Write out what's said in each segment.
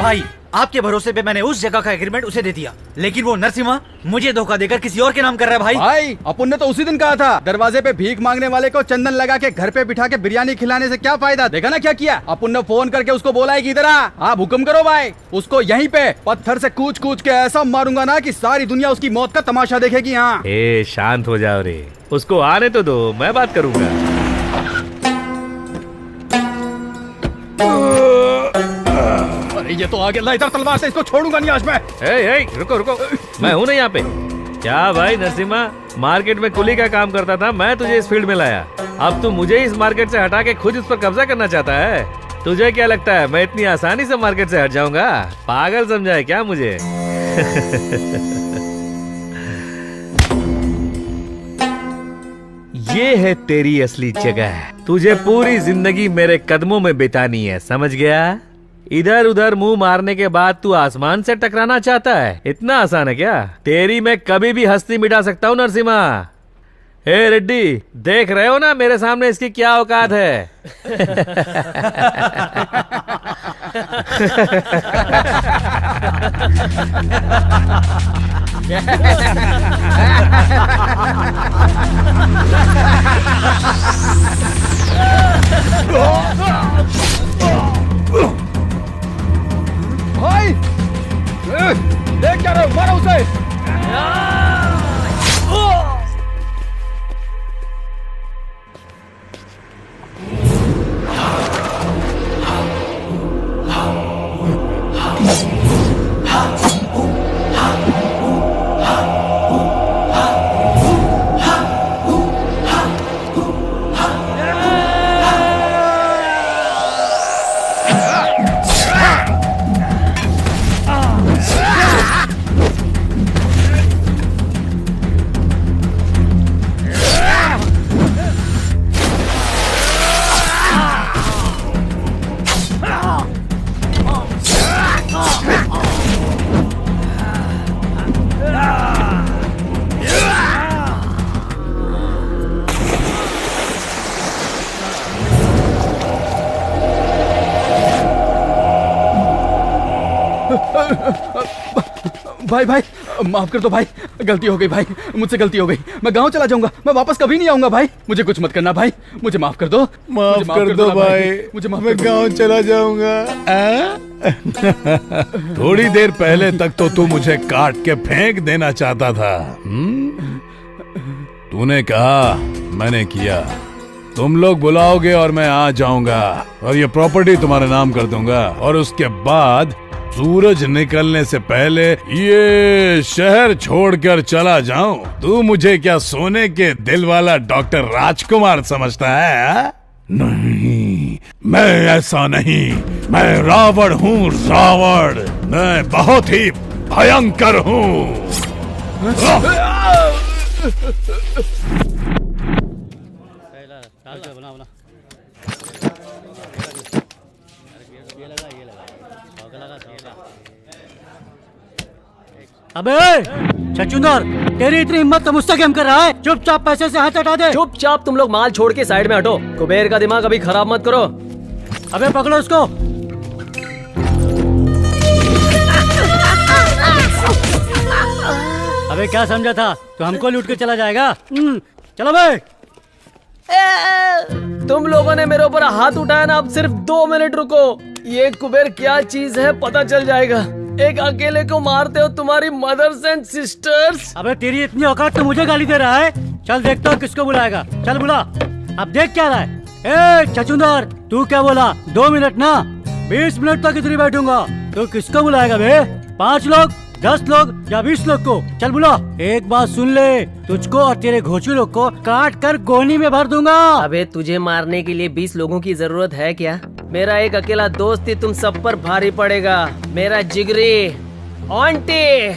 भाई आपके भरोसे पे मैंने उस जगह का एग्रीमेंट उसे दे दिया, लेकिन वो नरसिम्हा मुझे धोखा देकर किसी और के नाम कर रहा है। भाई अपुन ने तो उसी दिन कहा था, दरवाजे पे भीख मांगने वाले को चंदन लगा के घर पे बिठा के बिरयानी खिलाने से क्या फायदा। देखा ना क्या किया। अपुन ने फोन करके उसको बोला है कि इधर आ, आप हुक्म करो भाई। उसको यहीं पे पत्थर से कूच कूच के ऐसा मारूंगा ना कि सारी दुनिया उसकी मौत का तमाशा देखेगी। हाँ शांत हो जाओ रे, उसको आने तो दो, मैं बात करूंगा। अरे ये तो आगे इधर तलवार से, इसको छोड़ूंगा नहीं आज मैं। रुको रुको, मैं हूँ ना यहाँ पे। क्या भाई नरसिम्हा, मार्केट में कुली का काम करता था, मैं तुझे इस फील्ड में लाया, अब तू मुझे इस मार्केट से हटा के खुद इस पर कब्जा करना चाहता है। तुझे क्या लगता है मैं इतनी आसानी से मार्केट से हट जाऊंगा? पागल समझा है क्या मुझे? ये है तेरी असली जगह, तुझे पूरी जिंदगी मेरे कदमों में बितानी है, समझ गया? इधर उधर मुंह मारने के बाद तू आसमान से टकराना चाहता है? इतना आसान है क्या? तेरी मैं कभी भी हस्ती मिटा सकता हूँ नरसिम्हा। हे रेड्डी, देख रहे हो ना मेरे सामने इसकी क्या औकात है? भाई देख क्या रहे हो, मारो उसे। भाई भाई माफ कर दो भाई, गलती हो गई भाई, मुझसे गलती हो गई। मैं गांव चला जाऊंगा, मैं वापस कभी नहीं आऊंगा भाई। मुझे कुछ मत करना भाई, मुझे माफ कर दो। माफ कर दो भाई, मुझे माफ मैं गांव चला जाऊंगा। थोड़ी देर पहले तक तो तू मुझे काट के फेंक देना चाहता था। तूने कहा, मैंने किया। तुम लोग बुलाओगे और मैं आ जाऊंगा और ये प्रॉपर्टी तुम्हारे नाम कर दूंगा, और उसके बाद सूरज निकलने से पहले ये शहर छोड़कर चला जाऊं। तू मुझे क्या सोने के दिल वाला डॉक्टर राजकुमार समझता है? नहीं, मैं ऐसा नहीं। मैं रावण हूँ, रावण। मैं बहुत ही भयंकर हूँ। अबे छछूंदर, तेरी इतनी हिम्मत तो मुझसे गेम कर रहा है? चुपचाप पैसे से हाथ हटा दे। चुपचाप तुम लोग माल छोड़ के साइड में हटो। कुबेर का दिमाग अभी खराब मत करो। अबे पकड़ो उसको। अबे क्या समझा था, तो हमको लूट के चला जाएगा? चलो भाई। तुम लोगों ने मेरे ऊपर हाथ उठाया ना, अब सिर्फ 2 मिनट रुको। ये कुबेर क्या चीज है पता चल जाएगा। एक अकेले को मारते हो तुम्हारी मदर्स एंड सिस्टर्स। अबे तेरी इतनी औकात तो मुझे गाली दे रहा है। चल देखता हूँ किसको बुलाएगा, चल बुला। अब देख क्या रहा है। ए छछूंदर, तू क्या बोला? 2 मिनट ना, 20 मिनट तक इधर बैठूंगा। तो किसको बुलाएगा बे? 5 लोग, 10 लोग या 20 लोग को? चल बुला। एक बात सुन ले, तुझको और तेरे घोचू लोग को काट कर गोनी में भर दूंगा। अबे तुझे मारने के लिए 20 लोगों की जरूरत है क्या? मेरा एक अकेला दोस्त ही तुम सब पर भारी पड़ेगा। मेरा जिगरी आंटी।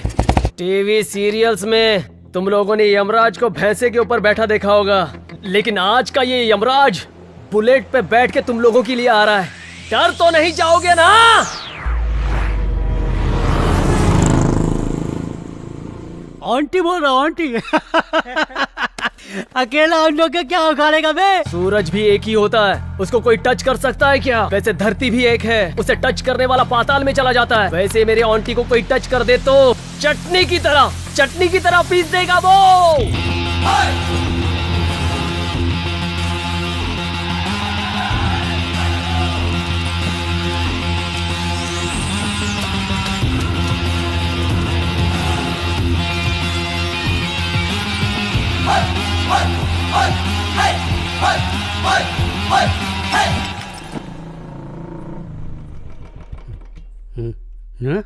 टीवी सीरियल्स में तुम लोगों ने यमराज को भैंसे के ऊपर बैठा देखा होगा, लेकिन आज का ये यमराज बुलेट पे बैठ के तुम लोगों के लिए आ रहा है। डर तो नहीं जाओगे ना? आंटी बोल रहा हूँ, आंटी। अकेला उन लोग के क्या उखाड़ेगा बे? सूरज भी एक ही होता है, उसको कोई टच कर सकता है क्या? वैसे धरती भी एक है, उसे टच करने वाला पाताल में चला जाता है। वैसे मेरे आंटी को कोई टच कर दे तो चटनी की तरह पीस देगा वो। हाँ? हाँ?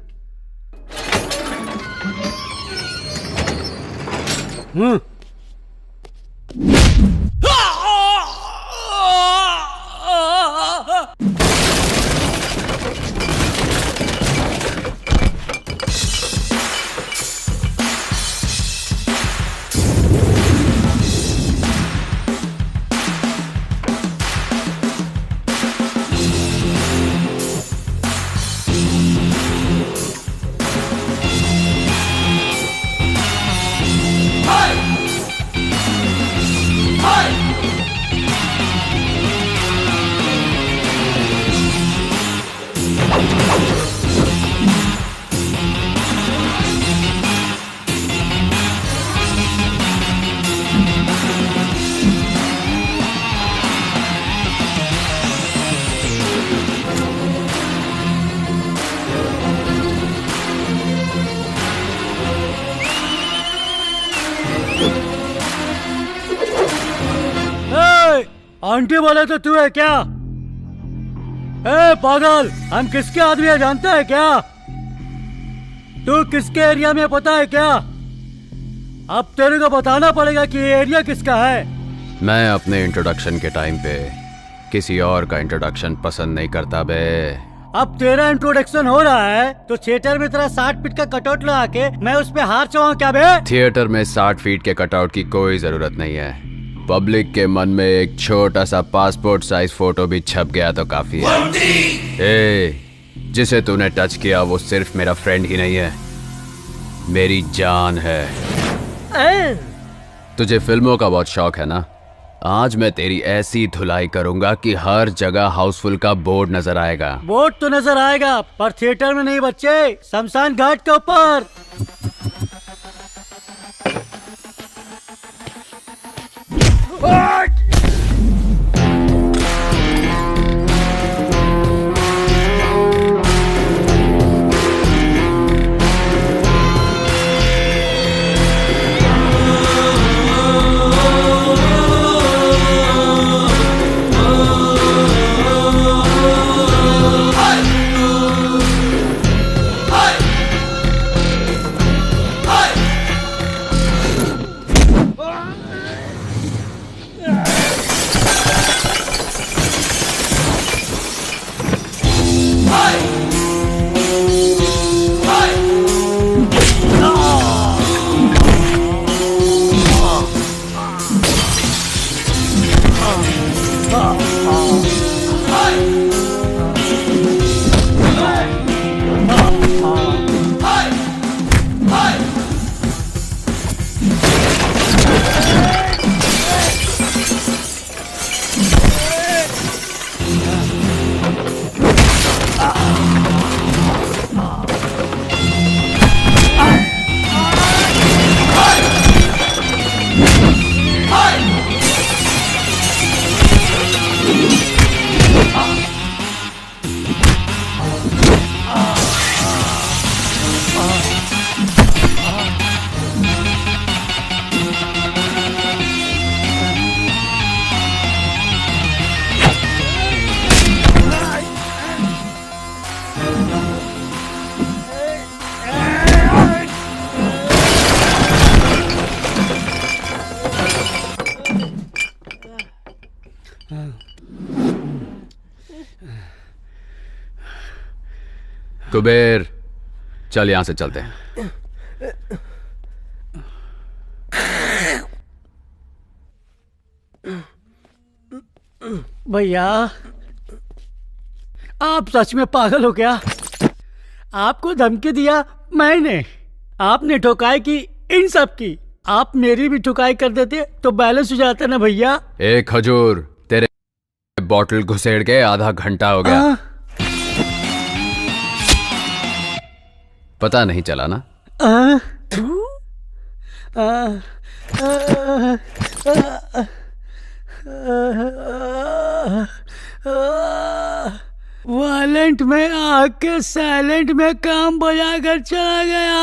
आंटी बोले तो तू है क्या? ए पागल, हम किसके आदमी है जानते है क्या? तू किसके एरिया में पता है क्या? अब तेरे को बताना पड़ेगा कि ये एरिया किसका है। मैं अपने इंट्रोडक्शन के टाइम पे किसी और का इंट्रोडक्शन पसंद नहीं करता बे। अब तेरा इंट्रोडक्शन हो रहा है तो थिएटर में तेरा 60 फीट का कटआउट लगा के मैं उस पे हार चाहूँ क्या बे? थिएटर में 60 फीट के कटआउट की कोई जरूरत नहीं है। पब्लिक के मन में एक छोटा सा पासपोर्ट साइज फोटो भी छप गया तो काफी है। ए, जिसे तूने टच किया वो सिर्फ मेरा फ्रेंड ही नहीं है, मेरी जान है। तुझे फिल्मों का बहुत शौक है ना? आज मैं तेरी ऐसी धुलाई करूंगा कि हर जगह हाउसफुल का बोर्ड नजर आएगा। बोर्ड तो नजर आएगा पर थिएटर में नहीं बच्चे, शमशान घाट के ऊपर। कुबेर, चल यहां से चलते हैं। भैया, आप सच में पागल हो क्या? आपको धमकी दिया मैंने, आपने ठोकाई की इन सब की, आप मेरी भी ठुकाई कर देते तो बैलेंस हो जाता ना भैया। एक खजूर, तेरे बॉटल घुसेड़ के आधा घंटा हो गया। पता नहीं चला ना? वालेंट में आके साइलेंट में काम बजा कर चला गया।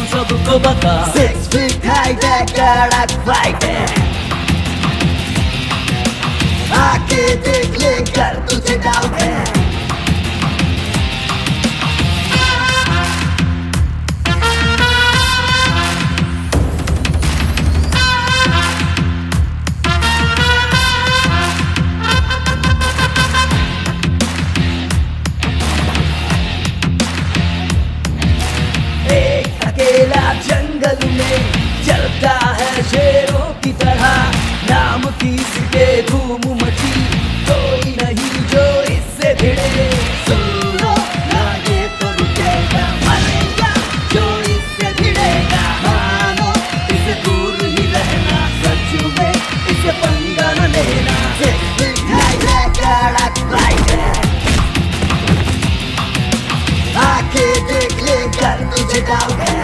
सबको बता 6 feet high कड़क फाइट है, आके देख ले कर तुझे डाउट है। जंगल में चलता है शेरों की तरह, नाम किसके धूम मची, कोई नहीं जो इससे भिड़े। सुनो ना ये तो रुकेगा, मरेगा जो इससे भिड़ेगा। मानो इसे दूर ही रहना, सच में इसे पंगा न लेना। कड़क फाइट है, आके देख ले कर तुझे डाउट है।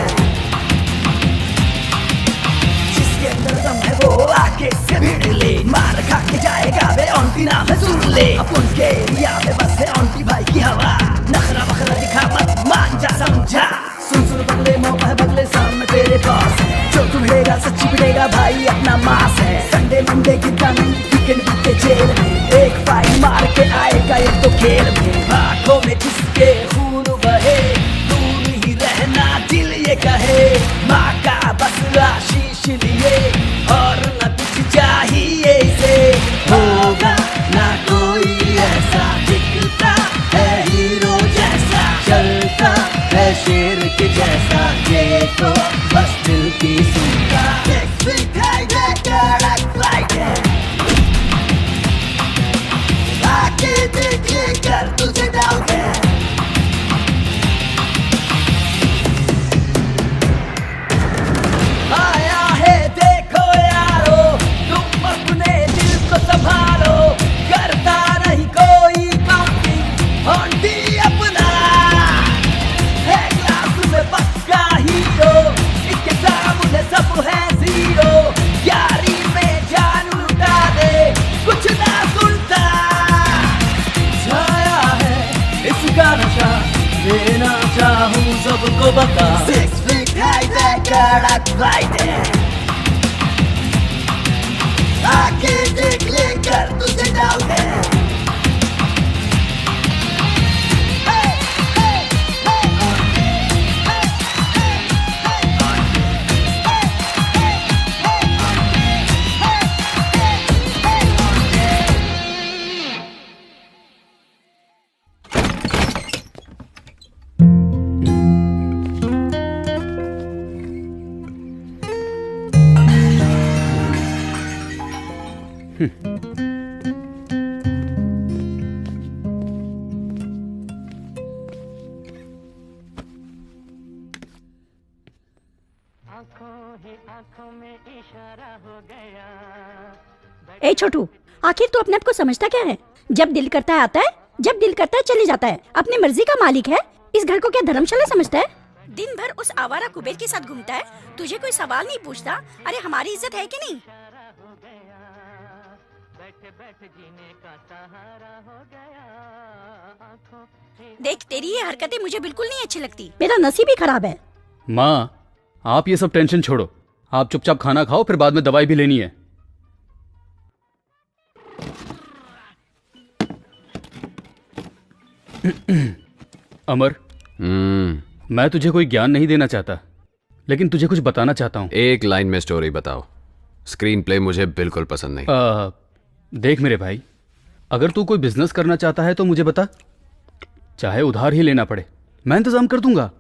वो आके से भिड़ ले, मार खा के जाएगा वे ऑन्टी नाम है सुन ले। अपन के एरिया में बस है ऑन्टी भाई की हवा, नखरा बखरा दिखा मत मान जा समझा। सुन सुन बगले मौका है बगले सामने तेरे पास है, जो तुम्हेगा सच्ची पिटेगा भाई अपना मास है। संडे मंडे गिरता नहीं, वीकेंड बीते जेल में, एक फाइन मार के आएगा एक तो खेल में। आंखों में जिसके खून बहे, दूर ही रहना दिल ये कहे। माँ का बस आशीष लिए और न कुछ चाहिए इसे, होगा ना कोई ऐसा, दिखता है हीरो जैसा, चलता है शेर के जैसा, ये तो बस दिल की सुनता। कड़क फाइट है, आके देख ले कर तुझे डाउट है। आया है देखो यारो, तुम अपने दिल को संभालो, करता नहीं कोई काउंटिंग, ऑन्टी अपना है क्लास में पक्का हीरो, इसके सामने सब है जीरो। यारी में जान लुटा दे, कुछ ना सुनता, छाया है इसका नशा, देना चाहूँ सबको बता। 6 feet high कड़क फाइट है, आके देख ले कर तुझे डाउट है। ए छोटू, आखिर तू अपने आप को समझता क्या है? जब दिल करता है आता है, जब दिल करता है चले जाता है, अपनी मर्जी का मालिक है। इस घर को क्या धर्मशाला समझता है? दिन भर उस आवारा कुबेर के साथ घूमता है, तुझे कोई सवाल नहीं पूछता। अरे हमारी इज्जत है कि नहीं? देख, तेरी ये हरकतें मुझे बिल्कुल नहीं अच्छी लगती। मेरा नसीब ही खराब है। माँ, आप ये सब टेंशन छोड़ो, आप चुपचाप खाना खाओ, फिर बाद में दवाई भी लेनी है। अमर, मैं तुझे कोई ज्ञान नहीं देना चाहता, लेकिन तुझे कुछ बताना चाहता हूँ। एक लाइन में स्टोरी बताओ, स्क्रीन प्ले मुझे बिल्कुल पसंद नहीं। देख मेरे भाई, अगर तू कोई बिजनेस करना चाहता है तो मुझे बता, चाहे उधार ही लेना पड़े, मैं इंतजाम कर दूंगा।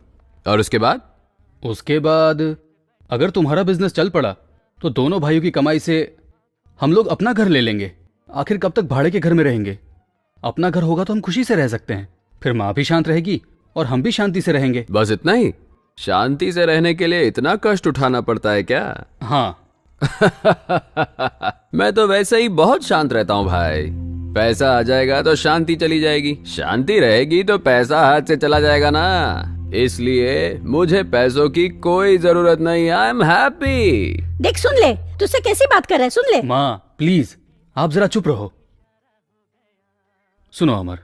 और उसके बाद? उसके बाद अगर तुम्हारा बिजनेस चल पड़ा तो दोनों भाइयों की कमाई से हम लोग अपना घर ले लेंगे। आखिर कब तक भाड़े के घर में रहेंगे? अपना घर होगा तो हम खुशी से रह सकते हैं, फिर माँ भी शांत रहेगी और हम भी शांति से रहेंगे। बस इतना ही? शांति से रहने के लिए इतना कष्ट उठाना पड़ता है क्या? हाँ। मैं तो वैसे ही बहुत शांत रहता हूँ भाई। पैसा आ जाएगा तो शांति चली जाएगी, शांति रहेगी तो पैसा हाथ से चला जाएगा ना। इसलिए मुझे पैसों की कोई जरूरत नहीं। I am happy. देख, सुन ले, तुझसे कैसी बात कर रहा है, सुन ले। माँ प्लीज, आप जरा चुप रहो। सुनो अमर,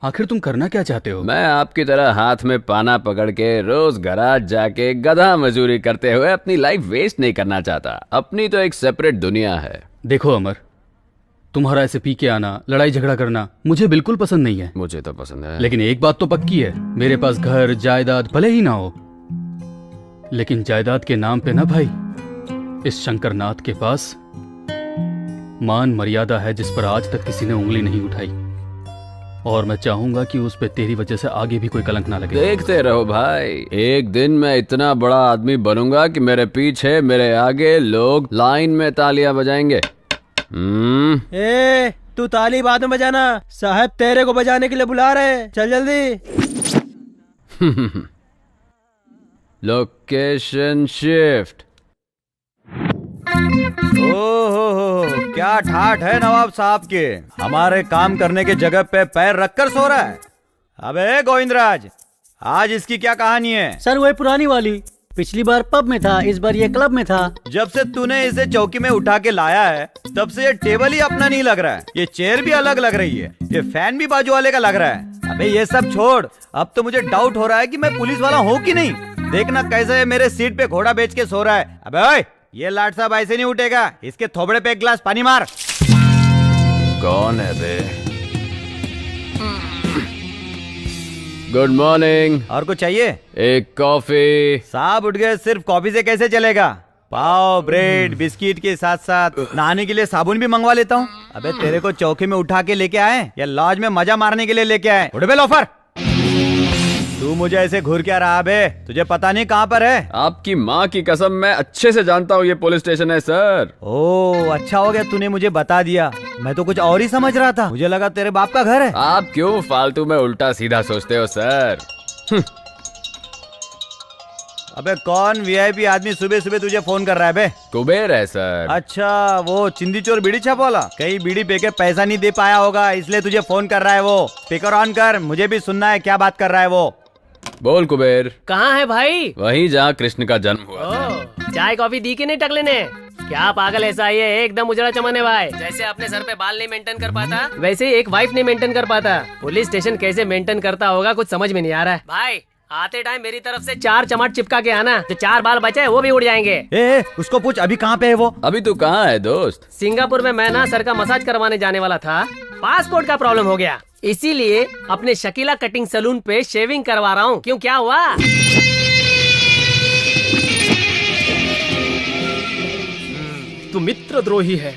आखिर तुम करना क्या चाहते हो? मैं आपकी तरह हाथ में पाना पकड़ के रोज गराज जाके गधा मजदूरी करते हुए अपनी लाइफ वेस्ट नहीं करना चाहता। अपनी तो एक सेपरेट दुनिया है। देखो अमर, तुम्हारा ऐसे पी के आना, लड़ाई झगड़ा करना मुझे बिल्कुल पसंद नहीं है। मुझे तो पसंद है, लेकिन एक बात तो पक्की है, मेरे पास घर जायदाद भले ही ना हो, लेकिन जायदाद के नाम पे ना भाई, इस शंकरनाथ के पास मान मर्यादा है जिस पर आज तक किसी ने उंगली नहीं उठाई, और मैं चाहूंगा कि उस पे तेरी वजह से आगे भी कोई कलंक ना लगे। देखते रहो भाई, एक दिन मैं इतना बड़ा आदमी बनूंगा कि मेरे पीछे मेरे आगे लोग लाइन में तालियां बजाएंगे। ए, तू ताली बाद में बजाना, साहब तेरे को बजाने के लिए बुला रहे हैं, चल जल्दी। Location shift. ओहो, क्या ठाठ है नवाब साहब के, हमारे काम करने के जगह पे पैर रखकर सो रहा है। अबे गोविंदराज, आज इसकी क्या कहानी है? सर वही पुरानी वाली, पिछली बार पब में था, इस बार ये क्लब में था। जब से तूने इसे चौकी में उठा के लाया है तब से ये टेबल ही अपना नहीं लग रहा है, ये चेयर भी अलग लग रही है, ये फैन भी बाजू वाले का लग रहा है। अबे ये सब छोड़, अब तो मुझे डाउट हो रहा है कि मैं पुलिस वाला हूँ कि नहीं। देखना कैसे मेरे सीट पे घोड़ा बेच के सो रहा है। अबे ओए, ये लाट साहब ऐसे नहीं उठेगा, इसके थोबड़े पे एक गिलास पानी मार। कौन है बे? Good morning. और कुछ चाहिए? एक कॉफी। साहब उठ गए, सिर्फ कॉफी से कैसे चलेगा? पाव, ब्रेड, बिस्किट के साथ साथ नहाने के लिए साबुन भी मंगवा लेता हूँ। अबे तेरे को चौकी में उठा के लेके आए या लॉज में मजा मारने के लिए लेके आए? उठ बे लोफर, तू मुझे ऐसे घूर क्या रहा बे? तुझे पता नहीं कहाँ पर है? आपकी माँ की कसम, मैं अच्छे से जानता हूँ ये पुलिस स्टेशन है सर। ओह अच्छा हो गया तूने मुझे बता दिया, मैं तो कुछ और ही समझ रहा था, मुझे लगा तेरे बाप का घर है। आप क्यों फालतू में उल्टा सीधा सोचते हो सर? अबे कौन वीआईपी आदमी सुबह सुबह तुझे फोन कर रहा है बे? कुबेर है सर। अच्छा, वो चिंदी चोर बीड़ी छाप वाला, कहीं बीड़ी पे के पैसा नहीं दे पाया होगा इसलिए तुझे फोन कर रहा है वो। स्पीकर ऑन कर, मुझे भी सुनना है क्या बात कर रहा है वो। बोल कुबेर। कहाँ है भाई? वहीं जहाँ कृष्ण का जन्म हुआ था। चाय कॉफी दी कि नहीं टकले ने? क्या पागल ऐसा ही है, एकदम उजड़ा चमन है भाई। जैसे अपने सर पे बाल नहीं मेंटेन कर पाता, वैसे ही एक वाइफ नहीं मेंटेन कर पाता। पुलिस स्टेशन कैसे मेंटेन करता होगा कुछ समझ में नहीं आ रहा है भाई। आते टाइम मेरी तरफ से 4 चमाट चिपका के आना, जो 4 बाल बचे वो भी उड़ जाएंगे। ए, उसको पूछ अभी कहाँ पे है वो? अभी तू कहाँ है दोस्त? सिंगापुर में मैं ना सर का मसाज करवाने जाने वाला था, पासपोर्ट का प्रॉब्लम हो गया, इसीलिए अपने शकीला कटिंग सैलून पे शेविंग करवा रहा हूँ। क्यों, क्या हुआ? तू मित्रद्रोही है।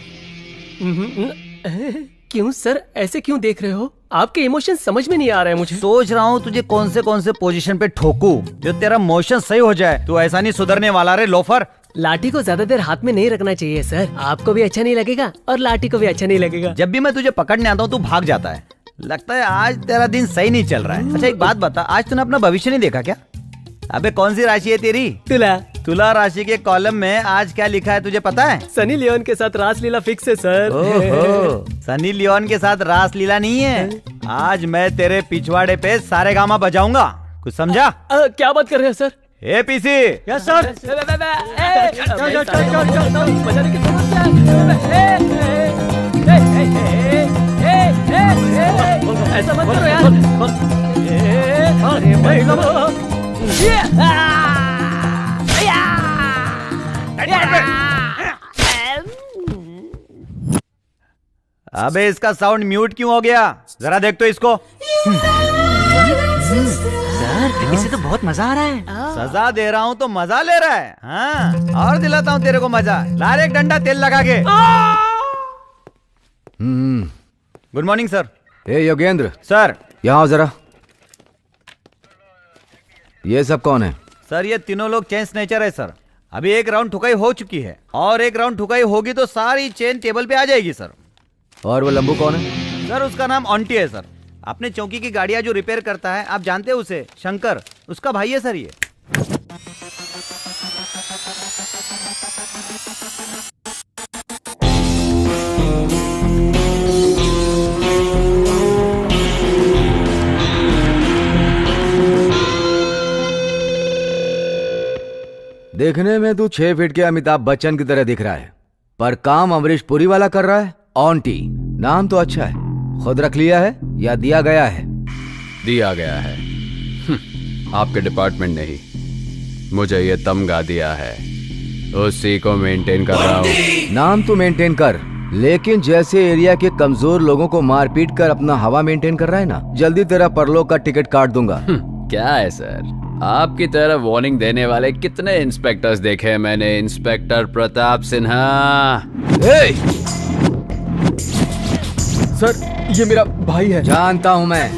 क्यों सर, ऐसे क्यों देख रहे हो? आपके इमोशन समझ में नहीं आ रहे हैं मुझे। सोच रहा हूँ तुझे कौन से पोजीशन पे ठोकूं जो तेरा मोशन सही हो जाए। तू ऐसा नहीं सुधरने वाला रे लोफर। लाठी को ज्यादा देर हाथ में नहीं रखना चाहिए सर, आपको भी अच्छा नहीं लगेगा और लाठी को भी अच्छा नहीं लगेगा। जब भी मैं तुझे पकड़ने आता हूँ तू भाग जाता है, लगता है आज तेरा दिन सही नहीं चल रहा है। अच्छा एक बात बता, आज तूने अपना भविष्य नहीं देखा क्या? अबे कौन सी राशि है तेरी? तुला। तुला राशि के कॉलम में आज क्या लिखा है तुझे पता है? सनी लियोन के साथ रासलीला फिक्स है सर। ओहो, सनी लियोन के साथ रासलीला नहीं है, आज मैं तेरे पिछवाड़े पे सारेगामा बजाऊंगा, कुछ समझा? क्या बात कर रहे हो सर? ए पीसी। Yes sir. ऐसा मत करो यार। अरे भाई अबे इसका साउंड म्यूट क्यों हो गया? जरा देख तो इसको। सर इसे तो बहुत मजा आ रहा है। सजा दे रहा हूँ तो मजा ले रहा है। हाँ, और दिलाता हूँ तेरे को मजा। ला रे एक डंडा तेल लगा के। Good morning sir. ए योगेंद्र, सर यहाँ आओ जरा। ये सब कौन है? सर ये तीनों लोग चेन स्नेचर है सर। अभी एक राउंड ठुकाई हो चुकी है और एक राउंड ठुकाई होगी तो सारी चेन टेबल पे आ जाएगी सर। और वो लंबू कौन है? सर उसका नाम ऑन्टी है सर। अपने चौकी की गाड़ियां जो रिपेयर करता है, आप जानते हैं उसे, शंकर, उसका भाई है सर ये। देखने में तू 6 फीट के अमिताभ बच्चन की तरह दिख रहा है, पर काम अमरीश पुरी वाला कर रहा है। ऑन्टी नाम तो अच्छा है, खुद रख लिया है या दिया गया है? दिया गया है। आपके डिपार्टमेंट ने ही मुझे ये तमगा दिया है, उसी को मेंटेन कर रहा हूँ। नाम तो मेंटेन कर, लेकिन जैसे एरिया के कमजोर लोगों को मार पीट कर अपना हवा मेंटेन कर रहा है ना, जल्दी तेरा परलोक का टिकट काट दूंगा। क्या है सर, आपकी तरह वार्निंग देने वाले कितने इंस्पेक्टर्स देखे हैं मैंने। इंस्पेक्टर प्रताप सिन्हा। सर ये मेरा भाई है। जानता हूँ मैं,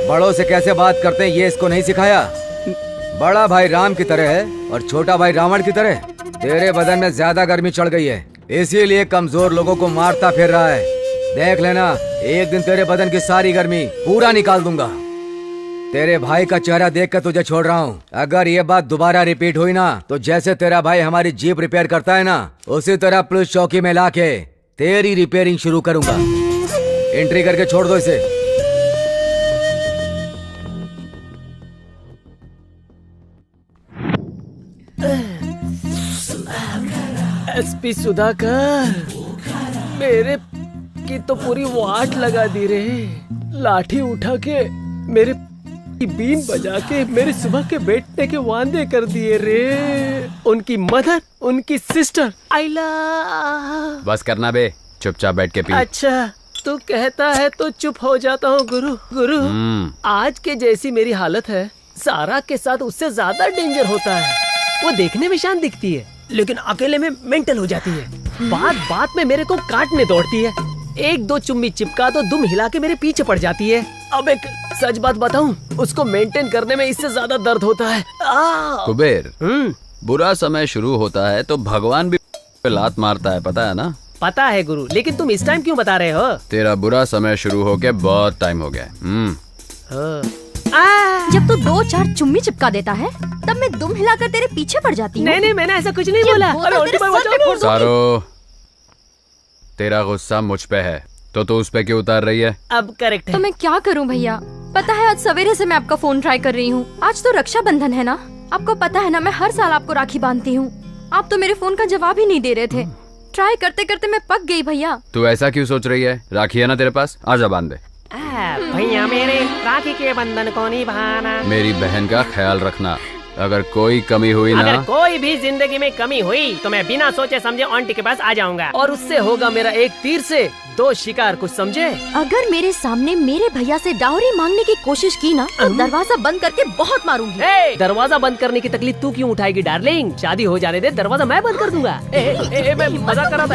बड़ों से कैसे बात करते हैं ये इसको नहीं सिखाया। बड़ा भाई राम की तरह है और छोटा भाई रावण की तरह। तेरे बदन में ज्यादा गर्मी चढ़ गई है, इसीलिए कमजोर लोगों को मारता फिर रहा है। देख लेना, एक दिन तेरे बदन की सारी गर्मी पूरा निकाल दूंगा। तेरे भाई का चेहरा देख कर तुझे छोड़ रहा हूँ। अगर ये बात दोबारा रिपीट हुई ना, तो जैसे तेरा भाई हमारी जीप रिपेयर करता है ना, उसी तरह पुलिस चौकी में लाके तेरी रिपेयरिंग शुरू करूंगा। एंट्री करके छोड़ दो इसे। एसपी सुधाकर, मेरे की तो पूरी वाट लगा दी रे। लाठी उठा के मेरे बीन बजा के मेरे सुबह के बैठने के वादे कर दिए रे। उनकी मदर, उनकी सिस्टर, आइला। बस करना बे, चुपचाप बैठ के पी। अच्छा तू कहता है तो चुप हो जाता हूँ गुरु। गुरु आज के जैसी मेरी हालत है, सारा के साथ उससे ज्यादा डेंजर होता है। वो देखने में शांत दिखती है, लेकिन अकेले में मेंटल हो जाती है। बात बात में मेरे को काटने दौड़ती है। एक दो चुम्मी चिपका तो दुम हिला के मेरे पीछे पड़ जाती है। अब एक सच बात बताऊं, उसको मेंटेन करने में इससे ज्यादा दर्द होता है। कुबेर, बुरा समय शुरू होता है तो भगवान भी लात मारता है, पता है ना? पता है गुरु, लेकिन तुम इस टाइम क्यों बता रहे हो? तेरा बुरा समय शुरू होके बहुत टाइम हो गया। जब तू 2-4 चुम्मी चिपका देता है, तब मैं दुम हिलाकर तेरे पीछे पड़ जाती हूँ। नहीं मैंने ऐसा कुछ नहीं बोला। सारो, तेरा गुस्सा मुझ पे है तो तू उस पे क्यों उतार रही है? अब करेक्ट है। तो मैं क्या करूं भैया? पता है आज सवेरे से मैं आपका फोन ट्राई कर रही हूँ। आज तो रक्षाबंधन है ना, आपको पता है ना मैं हर साल आपको राखी बांधती हूँ। आप तो मेरे फोन का जवाब ही नहीं दे रहे थे। ट्राई करते करते मैं पक गई भैया। तू ऐसा क्यों सोच रही है? राखी है ना तेरे पास, आजा बांध दे। भैया मेरे राखी के बंधन को निभाना। मेरी बहन का ख्याल रखना, अगर कोई कमी हुई ना, अगर कोई भी जिंदगी में कमी हुई तो मैं बिना सोचे समझे आंटी के पास आ जाऊंगा और उससे होगा मेरा एक तीर से 2 शिकार, कुछ समझे? अगर मेरे सामने मेरे भैया से डाउरी मांगने की कोशिश की ना, तो दरवाजा बंद करके बहुत मारूंगी। दरवाजा बंद करने की तकलीफ तू क्यों उठाएगी डार्लिंग? शादी हो जाने दे, दरवाजा मैं बंद कर दूंगा। मैं मजाक कर रहा था।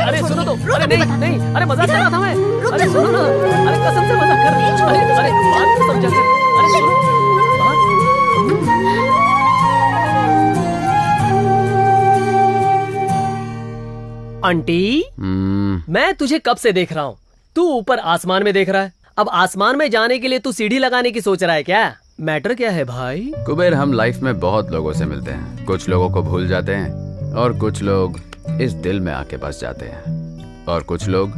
अरे सुनो तो, अरे नहीं, अरे मजाक कर रहा था मैं। अरे सुनो ना, अरे कसम से मजाक कर रही। अरे बात तो समझा कर। अरे सुनो, आंटी मैं तुझे कब से देख रहा हूँ। तू ऊपर आसमान में देख रहा है। अब आसमान में जाने के लिए तू सीढ़ी लगाने की सोच रहा है क्या? मैटर क्या है भाई? कुबेर, हम लाइफ में बहुत लोगों से मिलते हैं। कुछ लोगों को भूल जाते हैं और कुछ लोग इस दिल में आके बस जाते हैं, और कुछ लोग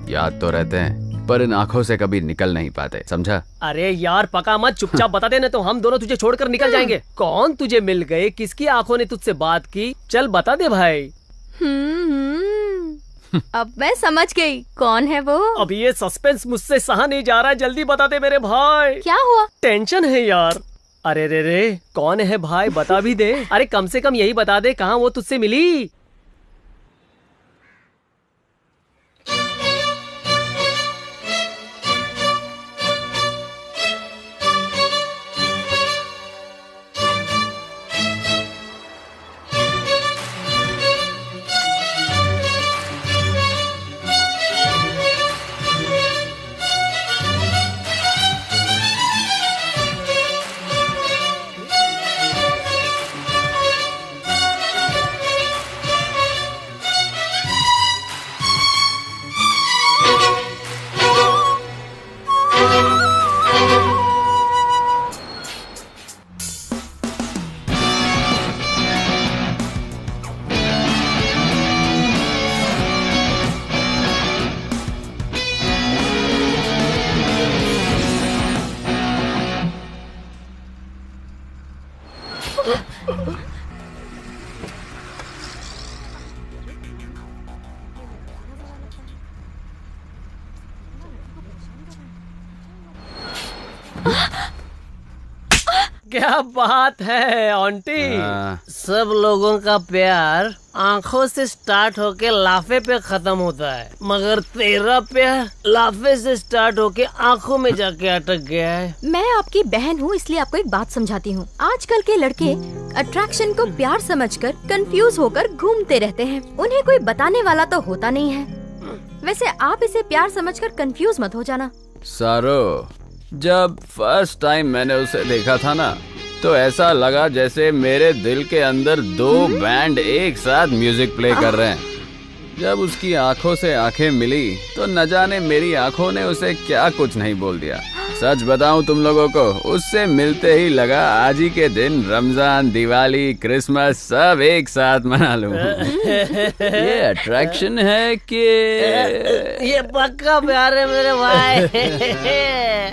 याद तो रहते हैं पर इन आंखों से कभी निकल नहीं पाते, समझा? अरे यार पका मत, चुपचाप बता दे, तो हम दोनों तुझे छोड़कर निकल जाएंगे। कौन तुझे मिल गए? किसकी आंखों ने तुझसे बात की? चल बता दे भाई। अब मैं समझ गई कौन है वो। अब ये सस्पेंस मुझसे सहा नहीं जा रहा है, जल्दी बता दे मेरे भाई। क्या हुआ? टेंशन है यार। अरे रे रे, कौन है भाई, बता भी दे। अरे कम से कम यही बता दे, कहाँ वो तुझसे मिली? क्या बात है आंटी। सब लोगों का प्यार आंखों से स्टार्ट होके लाफे पे खत्म होता है, मगर तेरा प्यार लाफे से स्टार्ट होके आंखों में जाके अटक गया है। मैं आपकी बहन हूँ, इसलिए आपको एक बात समझाती हूँ। आजकल के लड़के अट्रैक्शन को प्यार समझकर कंफ्यूज होकर घूमते रहते हैं। उन्हें कोई बताने वाला तो होता नहीं है। वैसे आप इसे प्यार समझकर कंफ्यूज मत हो जाना। सारो, जब फर्स्ट टाइम मैंने उसे देखा था ना, तो ऐसा लगा जैसे मेरे दिल के अंदर दो बैंड एक साथ म्यूजिक प्ले कर रहे हैं। जब उसकी आंखों से आंखें मिली तो न जाने मेरी आंखों ने उसे क्या कुछ नहीं बोल दिया। सच बताऊं तुम लोगों को, उससे मिलते ही लगा आज ही के दिन रमजान, दिवाली, क्रिसमस सब एक साथ मना लूं। ये अट्रैक्शन है कि ये पक्का प्यार है मेरे भाई।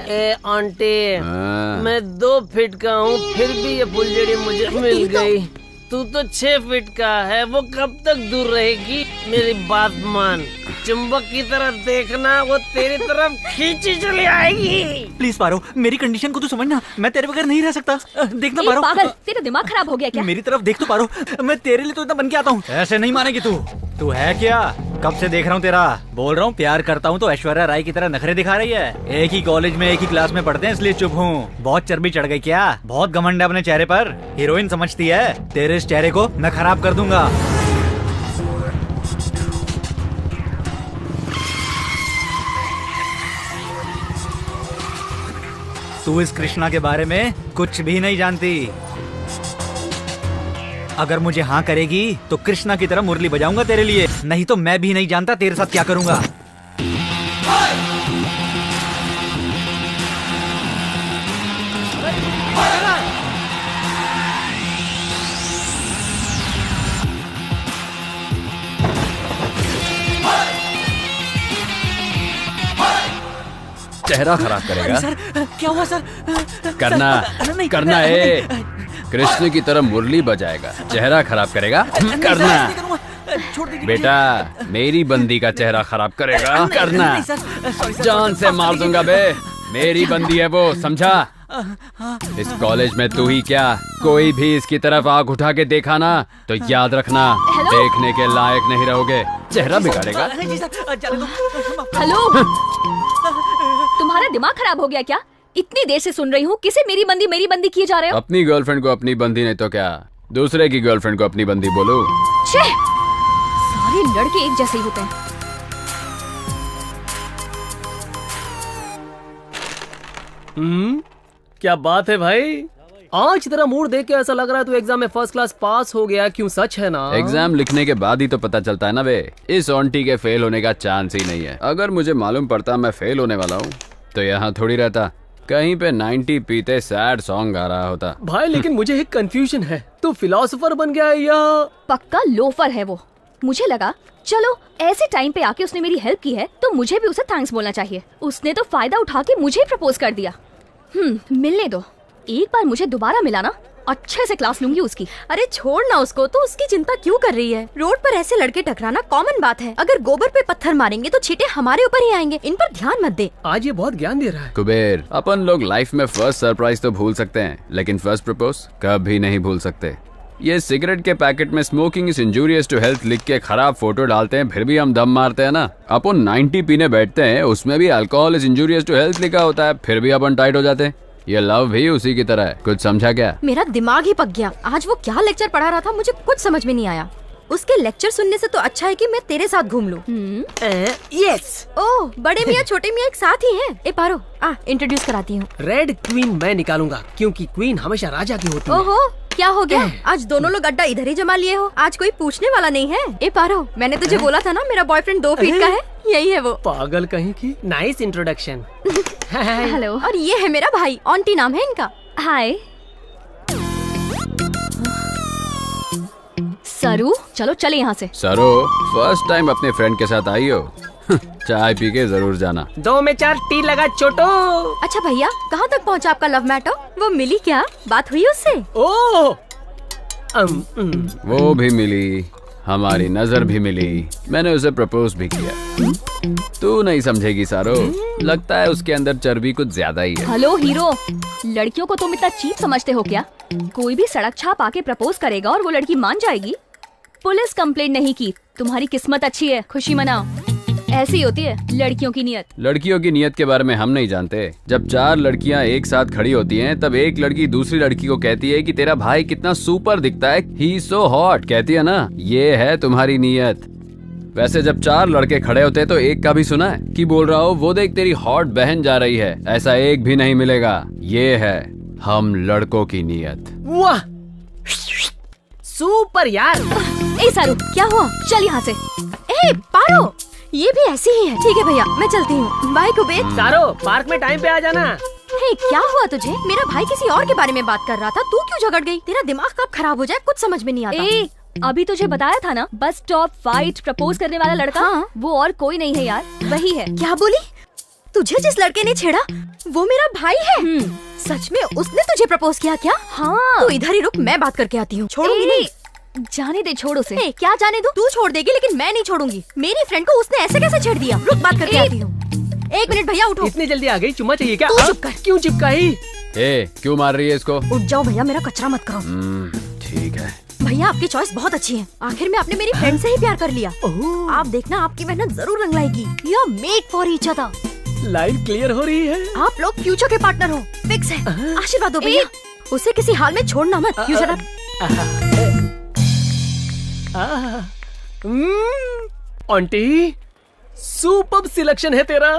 ए आंटी, मैं 2 फीट का हूँ, फिर भी ये फुलझड़ी मुझे मिल गई। तू तो 6 फीट का है, वो कब तक दूर रहेगी? मेरी बात मान, चुंबक की तरफ देखना, वो तेरी तरफ खींची चली आएगी। प्लीज पारो, मेरी कंडीशन को तू समझना, मैं तेरे बगैर नहीं रह सकता। देखना पारो। पागल, तेरा दिमाग खराब हो गया क्या? मेरी तरफ देख तो पारो, मैं तेरे लिए तो इतना बन के आता हूँ। ऐसे नहीं मानेगी तू है क्या? कब से देख रहा हूँ तेरा। बोल रहा हूँ प्यार करता हूँ तो ऐश्वर्या राय की तरह नखरे दिखा रही है। एक ही कॉलेज में एक ही क्लास में पढ़ते हैं इसलिए चुप हूँ। बहुत चर्बी चढ़ गई क्या? बहुत घमंड है अपने चेहरे पर, हीरोइन समझती है। तेरे इस चेहरे को मैं खराब कर दूंगा। तू इस कृष्णा के बारे में कुछ भी नहीं जानती। अगर मुझे हाँ करेगी तो कृष्णा की तरह मुरली बजाऊंगा तेरे लिए, नहीं तो मैं भी नहीं जानता तेरे साथ क्या करूंगा। चेहरा खराब करेगा। सर क्या हुआ सर? करना नहीं, करना है। कृष्ण की तरह मुरली बजाएगा, चेहरा खराब करेगा। करना बेटा, मेरी बंदी का चेहरा खराब करेगा। करना, जान से मार दूंगा बे। मेरी बंदी है वो, समझा? इस कॉलेज में तू ही क्या, कोई भी इसकी तरफ आंख उठा के देखा ना तो याद रखना, देखने के लायक नहीं रहोगे। चेहरा बिगाड़ेगा। हेलो, तुम्हारा दिमाग खराब हो गया क्या? इतनी देर से सुन रही हूँ, किसे मेरी बंदी किए जा रहे हो? अपनी गर्लफ्रेंड को अपनी बंदी नहीं तो क्या, दूसरे की गर्लफ्रेंड को अपनी बंदी बोलो। छे, सारे लड़के एक जैसे ही होते हैं। क्या बात है भाई, आज तेरा मूड देख के ऐसा लग रहा है तू एग्जाम में फर्स्ट क्लास पास हो गया। क्यों, सच है ना? एग्जाम लिखने के बाद ही तो पता चलता है ना बे। इस ऑन्टी के फेल होने का चांस ही नहीं है। अगर मुझे मालूम पड़ता मैं फेल होने वाला हूँ तो यहाँ थोड़ी रहता, कहीं पे 90 पीते सैड सॉन्ग गा रहा होता। भाई लेकिन मुझे एक कंफ्यूजन है, तू फिलोसोफर बन गया है या? पक्का लोफर है वो। मुझे लगा चलो ऐसे टाइम पे आके उसने मेरी हेल्प की है तो मुझे भी उसे थैंक्स बोलना चाहिए। उसने तो फायदा उठा के मुझे प्रपोज कर दिया। मिलने दो, एक बार मुझे दोबारा मिला ना अच्छे से क्लास लूंगी उसकी। अरे छोड़ ना उसको, तो उसकी चिंता क्यों कर रही है? रोड पर ऐसे लड़के टकराना कॉमन बात है। अगर गोबर पे पत्थर मारेंगे तो छींटे हमारे ऊपर ही आएंगे। इन पर ध्यान मत दे। आज ये बहुत ज्ञान दे रहा है। कुबेर, अपन लोग लाइफ में फर्स्ट सरप्राइज तो भूल सकते हैं, लेकिन फर्स्ट प्रपोज कभी नहीं भूल सकते। ये सिगरेट के पैकेट में smoking is injurious to health लिख के खराब फोटो डालते हैं, फिर भी हम दम मारते हैं ना। अपन 90 पीने बैठते हैं, उसमें भी alcohol is injurious to health लिखा होता है, फिर भी अपन टाइट हो जाते हैं। ये लव भी उसी की तरह है। कुछ समझा क्या? मेरा दिमाग ही पक गया। आज वो क्या लेक्चर पढ़ा रहा था, मुझे कुछ समझ में नहीं आया। उसके लेक्चर सुनने से तो अच्छा है कि मैं तेरे साथ घूम लूं। यस। ओह, बड़े मियाँ छोटे मियाँ एक साथ ही हैं। ए पारो, इंट्रोड्यूस कराती हूँ। रेड क्वीन मैं निकालूंगा, क्योंकि क्वीन हमेशा राजा की होती है। ओहो, क्या हो गया? आज दोनों लोग अड्डा इधर ही जमा लिए हो। आज कोई पूछने वाला नहीं है। ए पारो, मैंने तुझे बोला था ना मेरा बॉयफ्रेंड 2 फीट का है। यही है वो। पागल कहीं की। Nice introduction. हेलो। और ये है मेरा भाई, ऑन्टी नाम है इनका। हाय सरू, चलो चले यहाँ से। सरो, फर्स्ट टाइम अपने फ्रेंड के साथ आई हो? चाय पी के जरूर जाना। 2 में 4 टी लगा छोटो। अच्छा भैया, कहाँ तक पहुँचा आपका लव मैटर? वो मिली क्या? बात हुई उससे? ओह, वो भी मिली, हमारी नजर भी मिली, मैंने उसे प्रपोज भी किया। तू नहीं समझेगी सारो, लगता है उसके अंदर चर्बी कुछ ज्यादा ही है। हेलो हीरो, लड़कियों को तुम इतना चीप समझते हो क्या? कोई भी सड़क छाप आके प्रपोज करेगा और वो लड़की मान जाएगी? पुलिस कंप्लेंट नहीं की, तुम्हारी किस्मत अच्छी है, खुशी मनाओ। ऐसी होती है लड़कियों की नियत। लड़कियों की नियत के बारे में हम नहीं जानते। जब 4 लड़कियां एक साथ खड़ी होती हैं, तब एक लड़की दूसरी लड़की को कहती है कि तेरा भाई कितना सुपर दिखता है, ही सो हॉट, कहती है ना, ये है तुम्हारी नियत। वैसे जब 4 लड़के खड़े होते हैं तो एक का भी सुना है कि बोल रहा हो वो देख तेरी हॉट बहन जा रही है? ऐसा एक भी नहीं मिलेगा। ये है हम लड़कों की नियत। वाह, सुपर यार। ए सारू, क्या हुआ? चल यहाँ से। ए पारो, ये भी ऐसी ही है। ठीक है भैया, मैं चलती हूँ। बाय कुबेर। सारो, पार्क में टाइम पे आ जाना। हे, क्या हुआ तुझे? मेरा भाई किसी और के बारे में बात कर रहा था, तू क्यों झगड़ गई? तेरा दिमाग कब खराब हो जाए कुछ समझ में नहीं आता। अभी तुझे बताया था ना, बस स्टॉप फाइट प्रपोज करने वाला लड़का। हाँ? वो और कोई नहीं है यार, वही है। क्या बोली? तुझे जिस लड़के ने छेड़ा वो मेरा भाई है? सच में उसने तुझे प्रपोज किया क्या? हाँ। तू इधर ही रुक, मैं बात करके आती हूँ। छोड़ूंगी नहीं। जाने दे, छोड़ उसे। क्या जाने दो? तू छोड़ देगी, लेकिन मैं नहीं छोड़ूंगी। मेरी फ्रेंड को उसने ऐसे कैसे छेड़ दिया? रुक, बात करके आती हूँ। 1 मिनट भैया, उठो। इतनी जल्दी आ गई? चुम्मा चाहिए क्या? तू चुप कर। क्यों चिपकाई? क्यों मार रही है इसको? उठ जाओ भैया, मेरा कचरा मत करो। ठीक है भैया, आपकी चॉइस बहुत अच्छी है। आखिर में आपने मेरी फ्रेंड से ही प्यार कर लिया। आप देखना, आपकी मेहनत जरूर रंग लाएगी। You are made for each other. Line clear हो रही है। आप लोग फ्यूचर के पार्टनर हो, फिक्स है। आशीर्वाद दो भैया। उसे किसी हाल में छोड़ना मत। You shut up. Aunty, super selection है तेरा।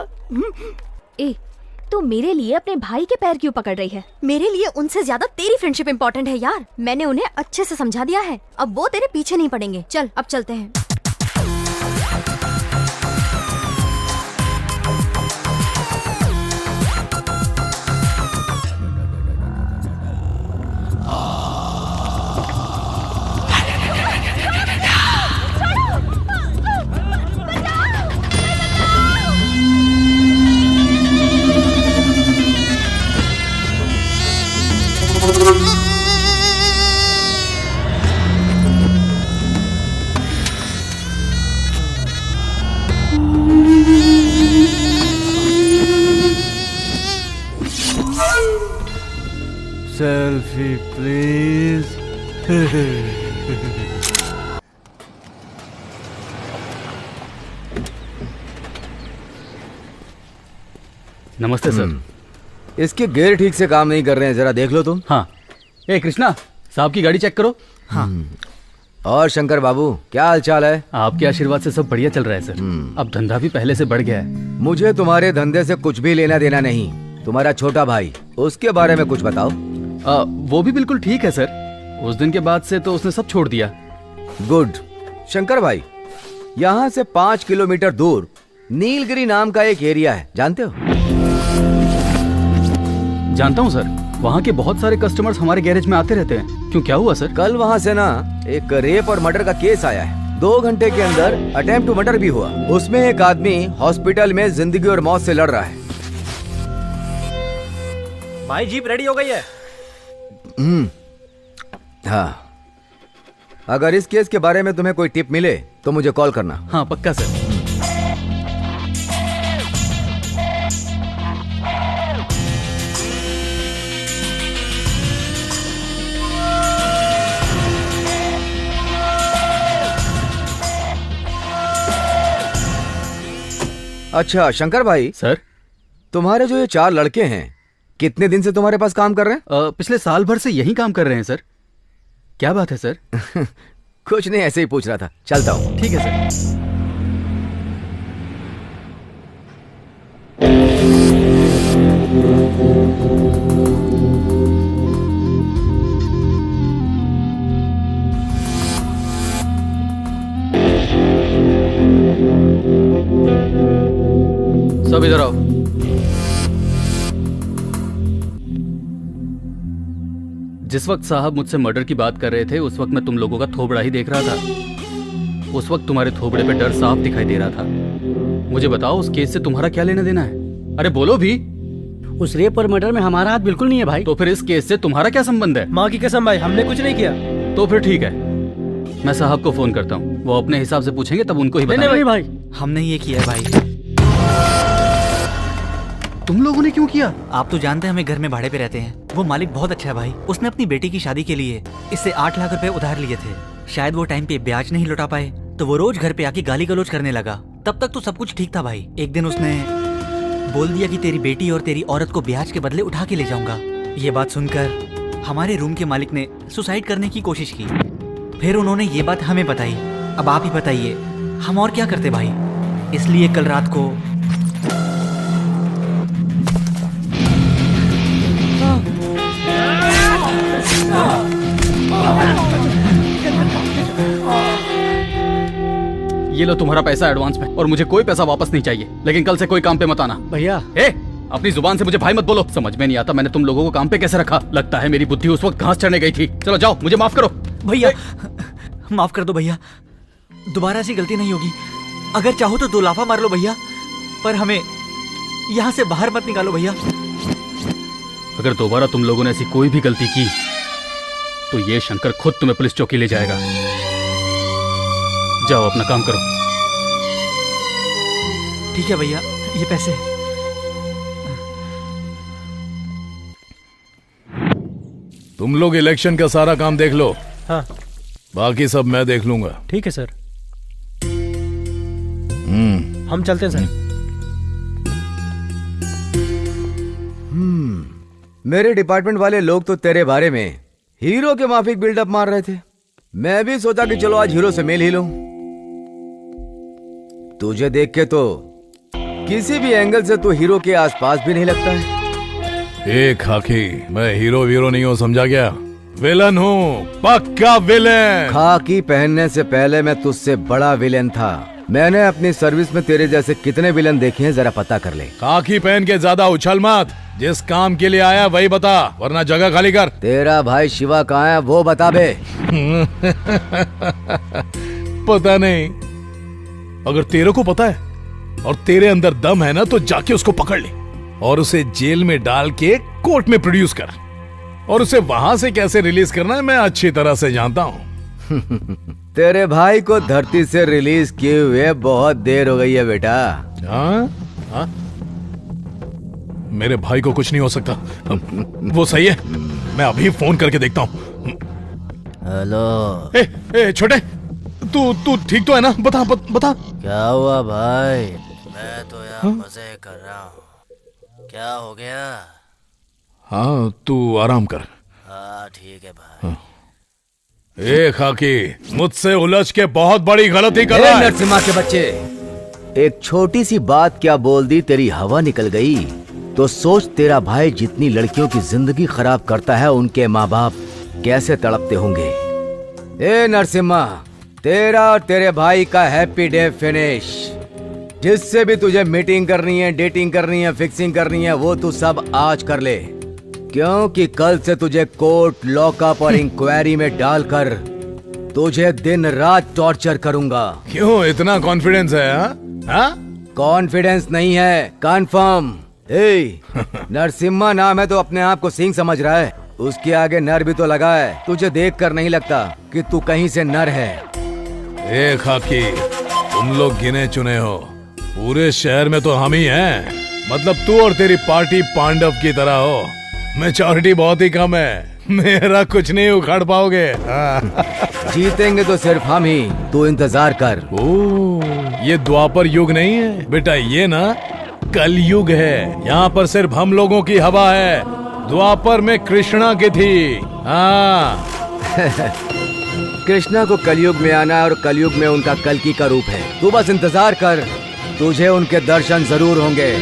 ए, तो मेरे लिए अपने भाई के पैर क्यों पकड़ रही है? मेरे लिए उनसे ज्यादा तेरी फ्रेंडशिप इम्पोर्टेंट है यार। मैंने उन्हें अच्छे से समझा दिया है, अब वो तेरे पीछे नहीं पड़ेंगे। चल, अब चलते हैं। Selfie please. नमस्ते सर। इसके गियर ठीक से काम नहीं कर रहे हैं, जरा देख लो तुम। हाँ। ए कृष्णा, साहब की गाड़ी चेक करो। हाँ। और शंकर बाबू, क्या हाल चाल है? आपके आशीर्वाद से सब बढ़िया चल रहा है सर। अब धंधा भी पहले से बढ़ गया है। मुझे तुम्हारे धंधे से कुछ भी लेना देना नहीं। तुम्हारा छोटा भाई, उसके बारे में कुछ बताओ। वो भी बिल्कुल ठीक है सर। उस दिन के बाद से तो उसने सब छोड़ दिया। गुड। शंकर भाई, यहाँ से 5 किलोमीटर दूर नीलगिरी नाम का एक एरिया है, जानते हो? जानता हूँ सर, वहाँ के बहुत सारे कस्टमर्स हमारे गैरेज में आते रहते हैं। क्यों, क्या हुआ सर? कल वहाँ से ना एक रेप और मर्डर का केस आया है। 2 घंटे के अंदर अटेम्प्ट टू मर्डर भी हुआ। उसमें एक आदमी हॉस्पिटल में जिंदगी और मौत से लड़ रहा है। भाई जीप रेडी हो गई है। हाँ, अगर इस केस के बारे में तुम्हें कोई टिप मिले तो मुझे कॉल करना। हाँ पक्का सर। अच्छा शंकर भाई। सर, तुम्हारे जो ये 4 लड़के हैं कितने दिन से तुम्हारे पास काम कर रहे हैं? पिछले साल भर से यही काम कर रहे हैं सर। क्या बात है सर? कुछ नहीं, ऐसे ही पूछ रहा था। चलता हूँ। ठीक है सर। सब इधर आओ। जिस वक्त साहब मुझसे मर्डर की बात कर रहे थे उस वक्त मैं तुम लोगों का थोबड़ा ही देख रहा था। उस वक्त तुम्हारे थोबड़े पे डर साफ दिखाई दे रहा था। मुझे बताओ उस केस से तुम्हारा क्या लेना देना है? अरे बोलो भी। उस रेप और मर्डर में हमारा हाथ बिल्कुल नहीं है भाई। तो फिर इस केस से तुम्हारा क्या संबंध है? माँ की कसम भाई, हमने कुछ नहीं किया। तो फिर ठीक है, मैं साहब को फोन करता हूँ, वो अपने हिसाब से पूछेंगे तब उनको ही बताना। नहीं भाई, हमने ये किया है भाई। तुम लोगों ने क्यों किया? आप तो जानते हैं हमें घर में भाड़े पे रहते हैं। वो मालिक बहुत अच्छा है भाई। उसने अपनी बेटी की शादी के लिए इससे 8 लाख रुपए उधार लिए थे। शायद वो टाइम पे ब्याज नहीं लौटा पाए तो वो रोज घर पे आके गाली गलौज करने लगा। तब तक तो सब कुछ ठीक था भाई। एक दिन उसने बोल दिया कि तेरी बेटी और तेरी औरत को ब्याज के बदले उठा के ले जाऊंगा। ये बात सुनकर हमारे रूम के मालिक ने सुसाइड करने की कोशिश की। फिर उन्होंने ये बात हमें बताई। अब आप ही बताइए हम और क्या करते भाई। इसलिए कल रात को ये लो तुम्हारा पैसा एडवांस में, और मुझे कोई पैसा वापस नहीं चाहिए। लेकिन कल से कोई काम पे मत आना। भैया अपनी जुबान से मुझे भाई मत बोलो। समझ में नहीं आता मैंने तुम लोगों को काम पे कैसे रखा। लगता है मेरी बुद्धि उस वक्त घास चढ़ने गई थी। चलो जाओ, मुझे माफ करो। भैया माफ कर दो भैया, दोबारा ऐसी गलती नहीं होगी। अगर चाहो तो 2 लाफा मार लो भैया, पर हमें यहाँ से बाहर मत निकालो भैया। अगर दोबारा तुम लोगों ने ऐसी कोई भी गलती की तो ये शंकर खुद तुम्हें पुलिस चौकी ले जाएगा। जाओ अपना काम करो। ठीक है भैया, ये पैसे। तुम लोग इलेक्शन का सारा काम देख लो। हाँ। बाकी सब मैं देख लूंगा। ठीक है सर। हम चलते हैं सर। मेरे डिपार्टमेंट वाले लोग तो तेरे बारे में हीरो के माफिक बिल्डअप मार रहे थे। मैं भी सोचा कि चलो आज हीरो से मिल ही लूं। तुझे देख के तो किसी भी एंगल से तू हीरो के आसपास भी नहीं लगता है। खाकी, मैं हीरो वीरो नहीं हूँ, समझा गया? विलन हूँ, पक्का विलन। खाकी पहनने से पहले मैं तुझसे बड़ा विलन था। मैंने अपनी सर्विस में तेरे जैसे कितने विलन देखे हैं, जरा पता कर ले। खाकी पहन के ज्यादा उछल मत। जिस काम के लिए आया वही बता, वरना जगह खाली कर। तेरा भाई शिवा कहाँ है वो बता बे। पता नहीं। अगर तेरे को पता है और तेरे अंदर दम है ना तो जाके उसको पकड़ ले और उसे जेल में डाल के कोर्ट में प्रोड्यूस कर। और उसे वहां से कैसे रिलीज करना है मैं अच्छी तरह से जानता हूँ। तेरे भाई को धरती से रिलीज किए हुए बहुत देर हो गई है बेटा। हाँ? मेरे भाई को कुछ नहीं हो सकता। वो सही है, मैं अभी फोन करके देखता हूँ। हेलो छोटे, तू ठीक तो है ना? बता। क्या हुआ भाई? मैं तो यहाँ मजे कर रहा हूँ। क्या हो गया? हाँ तू आराम कर। हाँ ठीक है भाई। खाकी, मुझसे उलझ के बहुत बड़ी गलती कर रहा है। नरसिम्हा के बच्चे, एक छोटी सी बात क्या बोल दी, तेरी हवा निकल गई। तो सोच तेरा भाई जितनी लड़कियों की जिंदगी खराब करता है उनके माँ बाप कैसे तड़पते होंगे। नरसिम्हा, तेरा और तेरे भाई का हैप्पी डे फिनिश। जिससे भी तुझे मीटिंग करनी है, डेटिंग करनी है, फिक्सिंग करनी है, वो तू सब आज कर ले, क्योंकि कल से तुझे कोर्ट, लॉकअप और इंक्वायरी में डालकर तुझे दिन रात टॉर्चर करूंगा। क्यों इतना कॉन्फिडेंस है? हाँ? कॉन्फिडेंस नहीं है, कंफर्म। नरसिम्हा नाम है तो अपने आप को सिंह समझ रहा है। उसके आगे नर भी तो लगा है। तुझे देखकर नहीं लगता कि तू कहीं से नर है। ए खाकी, तुम लोग गिने चुने हो, पूरे शहर में तो हम ही हैं। मतलब तू और तेरी पार्टी पांडव की तरह हो। मेजॉरिटी बहुत ही कम है, मेरा कुछ नहीं उखाड़ पाओगे। जीतेंगे तो सिर्फ हम ही, तू इंतजार कर। ये द्वापर युग नहीं है बेटा, ये ना कलयुग है। यहाँ पर सिर्फ हम लोगों की हवा है। द्वापर में कृष्णा की थी। हाँ कृष्णा को कलयुग में आना है और कलयुग में उनका कल्कि का रूप है। तू बस इंतजार कर, तुझे उनके दर्शन जरूर होंगे।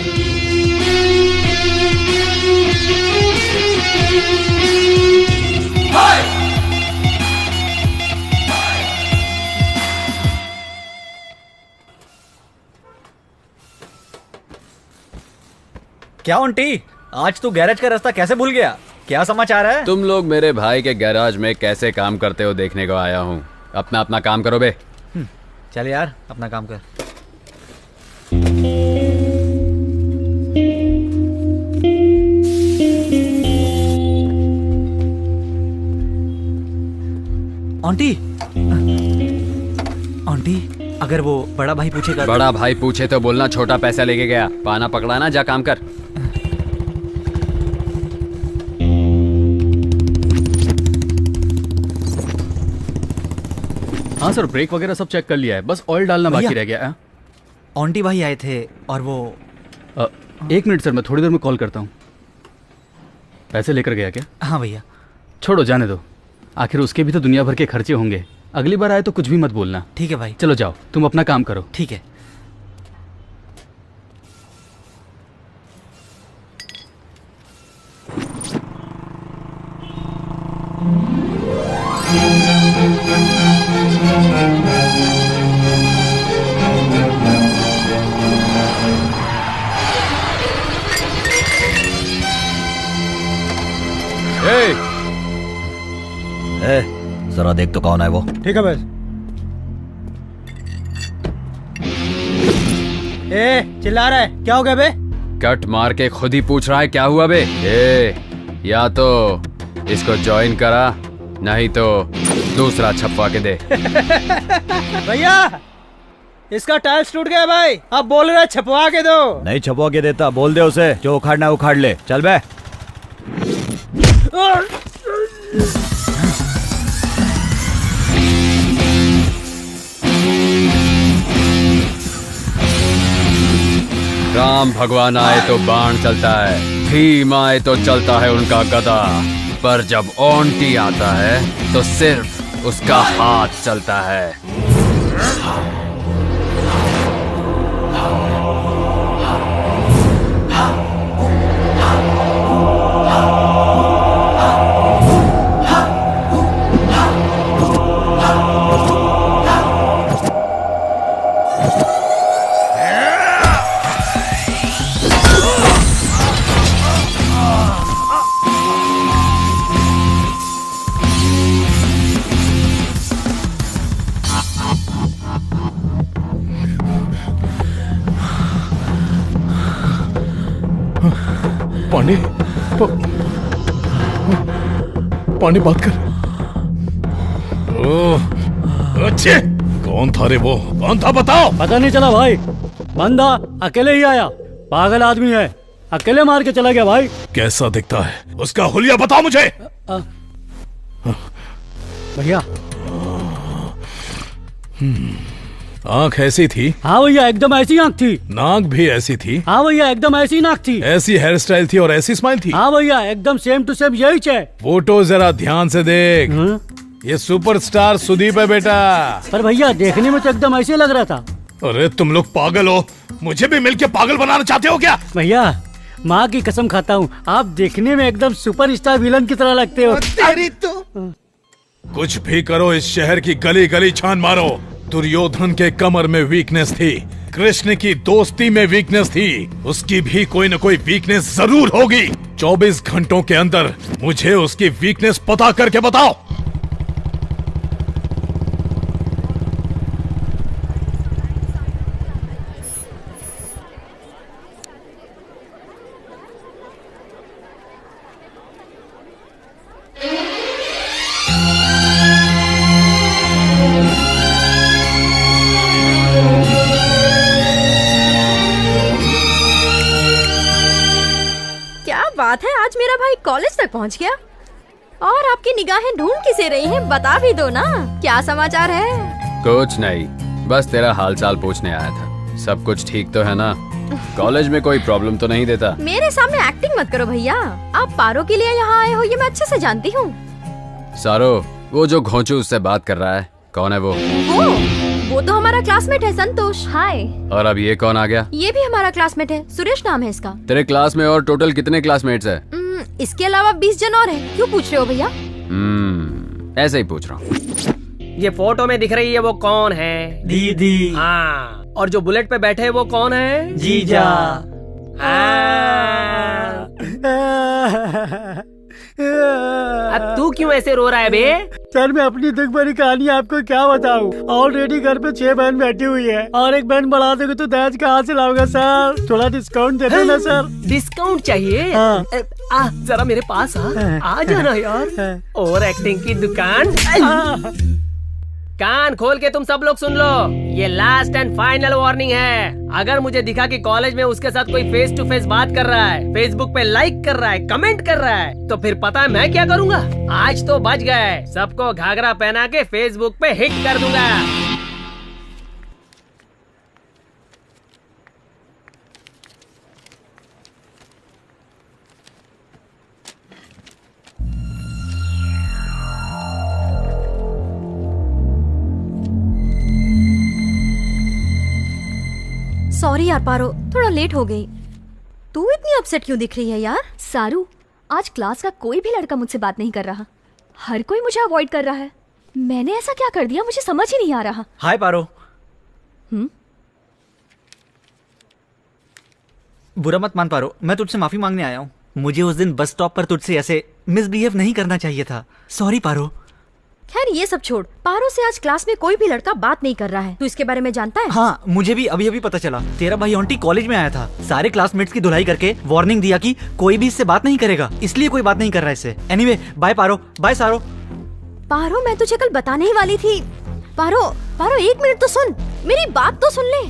क्या आंटी, आज तू गैरेज का रास्ता कैसे भूल गया? क्या समाचार है? तुम लोग मेरे भाई के गैराज में कैसे काम करते हो देखने को आया हूँ। अपना अपना काम करो बे। चल यार, अपना काम कर। आंटी, आंटी, अगर वो बड़ा भाई पूछेगा? बड़ा भाई पूछे तो बोलना छोटा पैसा लेके गया। पाना पकड़ा ना, जा काम कर। हाँ सर, ब्रेक वगैरह सब चेक कर लिया है, बस ऑयल डालना बाकी रह गया है। आंटी भाई आए थे और वो 1 मिनट सर, मैं थोड़ी देर में कॉल करता हूँ। पैसे लेकर गया क्या? हाँ भैया। छोड़ो, जाने दो, आखिर उसके भी तो दुनिया भर के खर्चे होंगे। अगली बार आए तो कुछ भी मत बोलना। ठीक है भाई। चलो जाओ, तुम अपना काम करो। ठीक है। जरा देख तो कौन है वो। ठीक है बस। चिल्ला रहा है, क्या हो गया बे? कट मार के खुद ही पूछ रहा है क्या हुआ बे। या तो इसको ज्वाइन करा, नहीं तो दूसरा छपवा के दे। भैया, इसका टाइल्स टूट गया भाई, अब बोल रहा है छपवा के दो। नहीं छपवा के देता, बोल दे उसे, जो उखाड़ना उखाड़ ले। चल बे। राम भगवान आए तो बाण चलता है, भीम आए तो चलता है उनका गदा, पर जब ओंटी आता है तो सिर्फ उसका हाथ चलता है। पांडे, पांडे बात कर। अच्छे, कौन था रे वो? कौन था बताओ। पता नहीं चला भाई, बंदा अकेले ही आया, पागल आदमी है, अकेले मार के चला गया भाई। कैसा दिखता है? उसका हुलिया बताओ मुझे। भैया, आंख ऐसी थी? हाँ भैया, एकदम ऐसी आंख थी। नाक भी ऐसी थी? हाँ भैया, एकदम ऐसी नाक थी। ऐसी हेयर स्टाइल थी और ऐसी स्माइल थी? हाँ भैया, एकदम सेम टू सेम यही है। फोटो जरा ध्यान से देख। ये सुपरस्टार सुदीप है बेटा। पर भैया, देखने में तो एकदम ऐसे लग रहा था। अरे तुम लोग पागल हो, मुझे भी मिलके पागल बनाना चाहते हो क्या? भैया, माँ की कसम खाता हूँ, आप देखने में एकदम सुपरस्टार विलन की तरह लगते हो। तेरी तो कुछ भी करो, इस शहर की गली गली छान मारो। दुर्योधन के कमर में वीकनेस थी, कृष्ण की दोस्ती में वीकनेस थी, उसकी भी कोई न कोई वीकनेस जरूर होगी। 24 घंटों के अंदर मुझे उसकी वीकनेस पता करके बताओ। बात है, आज मेरा भाई कॉलेज तक पहुंच गया। और आपकी निगाहें ढूंढ किसे रही हैं, बता भी दो ना, क्या समाचार है? कुछ नहीं, बस तेरा हालचाल पूछने आया था। सब कुछ ठीक तो है ना? कॉलेज में कोई प्रॉब्लम तो नहीं देता? मेरे सामने एक्टिंग मत करो भैया, आप पारो के लिए यहाँ आए हो ये मैं अच्छे से जानती हूँ। सारो, वो जो घोंचू उससे बात कर रहा है, कौन है वो? वो तो हमारा क्लासमेट है, संतोष। हाय। और अब ये कौन आ गया? ये भी हमारा क्लासमेट है, सुरेश नाम है इसका। तेरे क्लास में और टोटल कितने क्लासमेट्स है? इसके अलावा 20 जन और हैं। क्यों पूछ रहे हो भैया? ऐसे ही पूछ रहा हूँ। ये फोटो में दिख रही है वो कौन है? दीदी। हाँ, और जो बुलेट पे बैठे हैं वो कौन है? जीजा। अब तू क्यों ऐसे रो रहा है बे? सर मैं अपनी दुख भरी कहानी आपको क्या बताऊं? ऑलरेडी घर पे 6 बहन बैठी हुई है और एक बहन बढ़ा दोगे तो दहेज कहाँ से लाऊंगा सर? थोड़ा डिस्काउंट दे दो ना सर। डिस्काउंट चाहिए? हाँ। आ जरा मेरे पास आ जाना यार। और एक्टिंग की दुकान। कान खोल के तुम सब लोग सुन लो, ये लास्ट एंड फाइनल वार्निंग है। अगर मुझे दिखा कि कॉलेज में उसके साथ कोई फेस टू फेस बात कर रहा है, फेसबुक पे लाइक कर रहा है, कमेंट कर रहा है, तो फिर पता है मैं क्या करूँगा? आज तो बच गए, सबको घाघरा पहना के फेसबुक पे हिट कर दूंगा। सॉरी यार पारो, थोड़ा लेट हो गई। तू इतनी अपसेट क्यों दिख रही है यार? सारू, आज क्लास का कोई भी लड़का मुझसे बात नहीं कर रहा, हर कोई मुझे अवॉइड कर रहा है। मैंने ऐसा क्या कर दिया, मुझे समझ ही नहीं आ रहा। हाय पारो। बुरा मत मान पारो, मैं तुझसे माफी मांगने आया हूँ। मुझे उस दिन बस स्टॉप पर तुझसे ऐसे मिसबिहेव नहीं करना चाहिए था। सॉरी पारो। खैर ये सब छोड़, पारो से आज क्लास में कोई भी लड़का बात नहीं कर रहा है। तू इसके बारे में जानता है? हाँ, मुझे भी अभी अभी पता चला। तेरा भाई ऑन्टी कॉलेज में आया था, सारे क्लासमेट्स की धुलाई करके वार्निंग दिया कि कोई भी इससे बात नहीं करेगा, इसलिए कोई बात नहीं कर रहा है इससे। एनीवे, बाय पारो, बाय सारो। पारो मैं तुझे कल बताने ही वाली थी। पारो, पारो 1 मिनट तो सुन, मेरी बात तो सुन ले।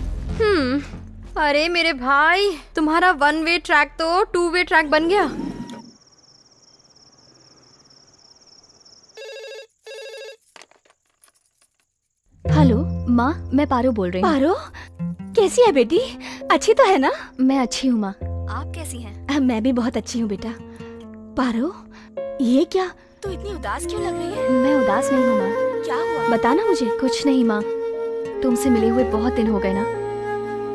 अरे मेरे भाई, तुम्हारा 1 वे ट्रैक तो 2 वे ट्रैक बन गया। हेलो माँ, मैं पारो बोल रही हूँ। पारो, कैसी है बेटी? अच्छी तो है ना? मैं अच्छी हूँ माँ, आप कैसी हैं? मैं भी बहुत अच्छी हूँ बेटा। पारो, ये क्या? तू इतनी उदास क्यों लग रही है? मैं उदास नहीं हूँ माँ। क्या हुआ? बता ना मुझे। कुछ नहीं माँ, तुमसे मिले हुए बहुत दिन हो गए ना,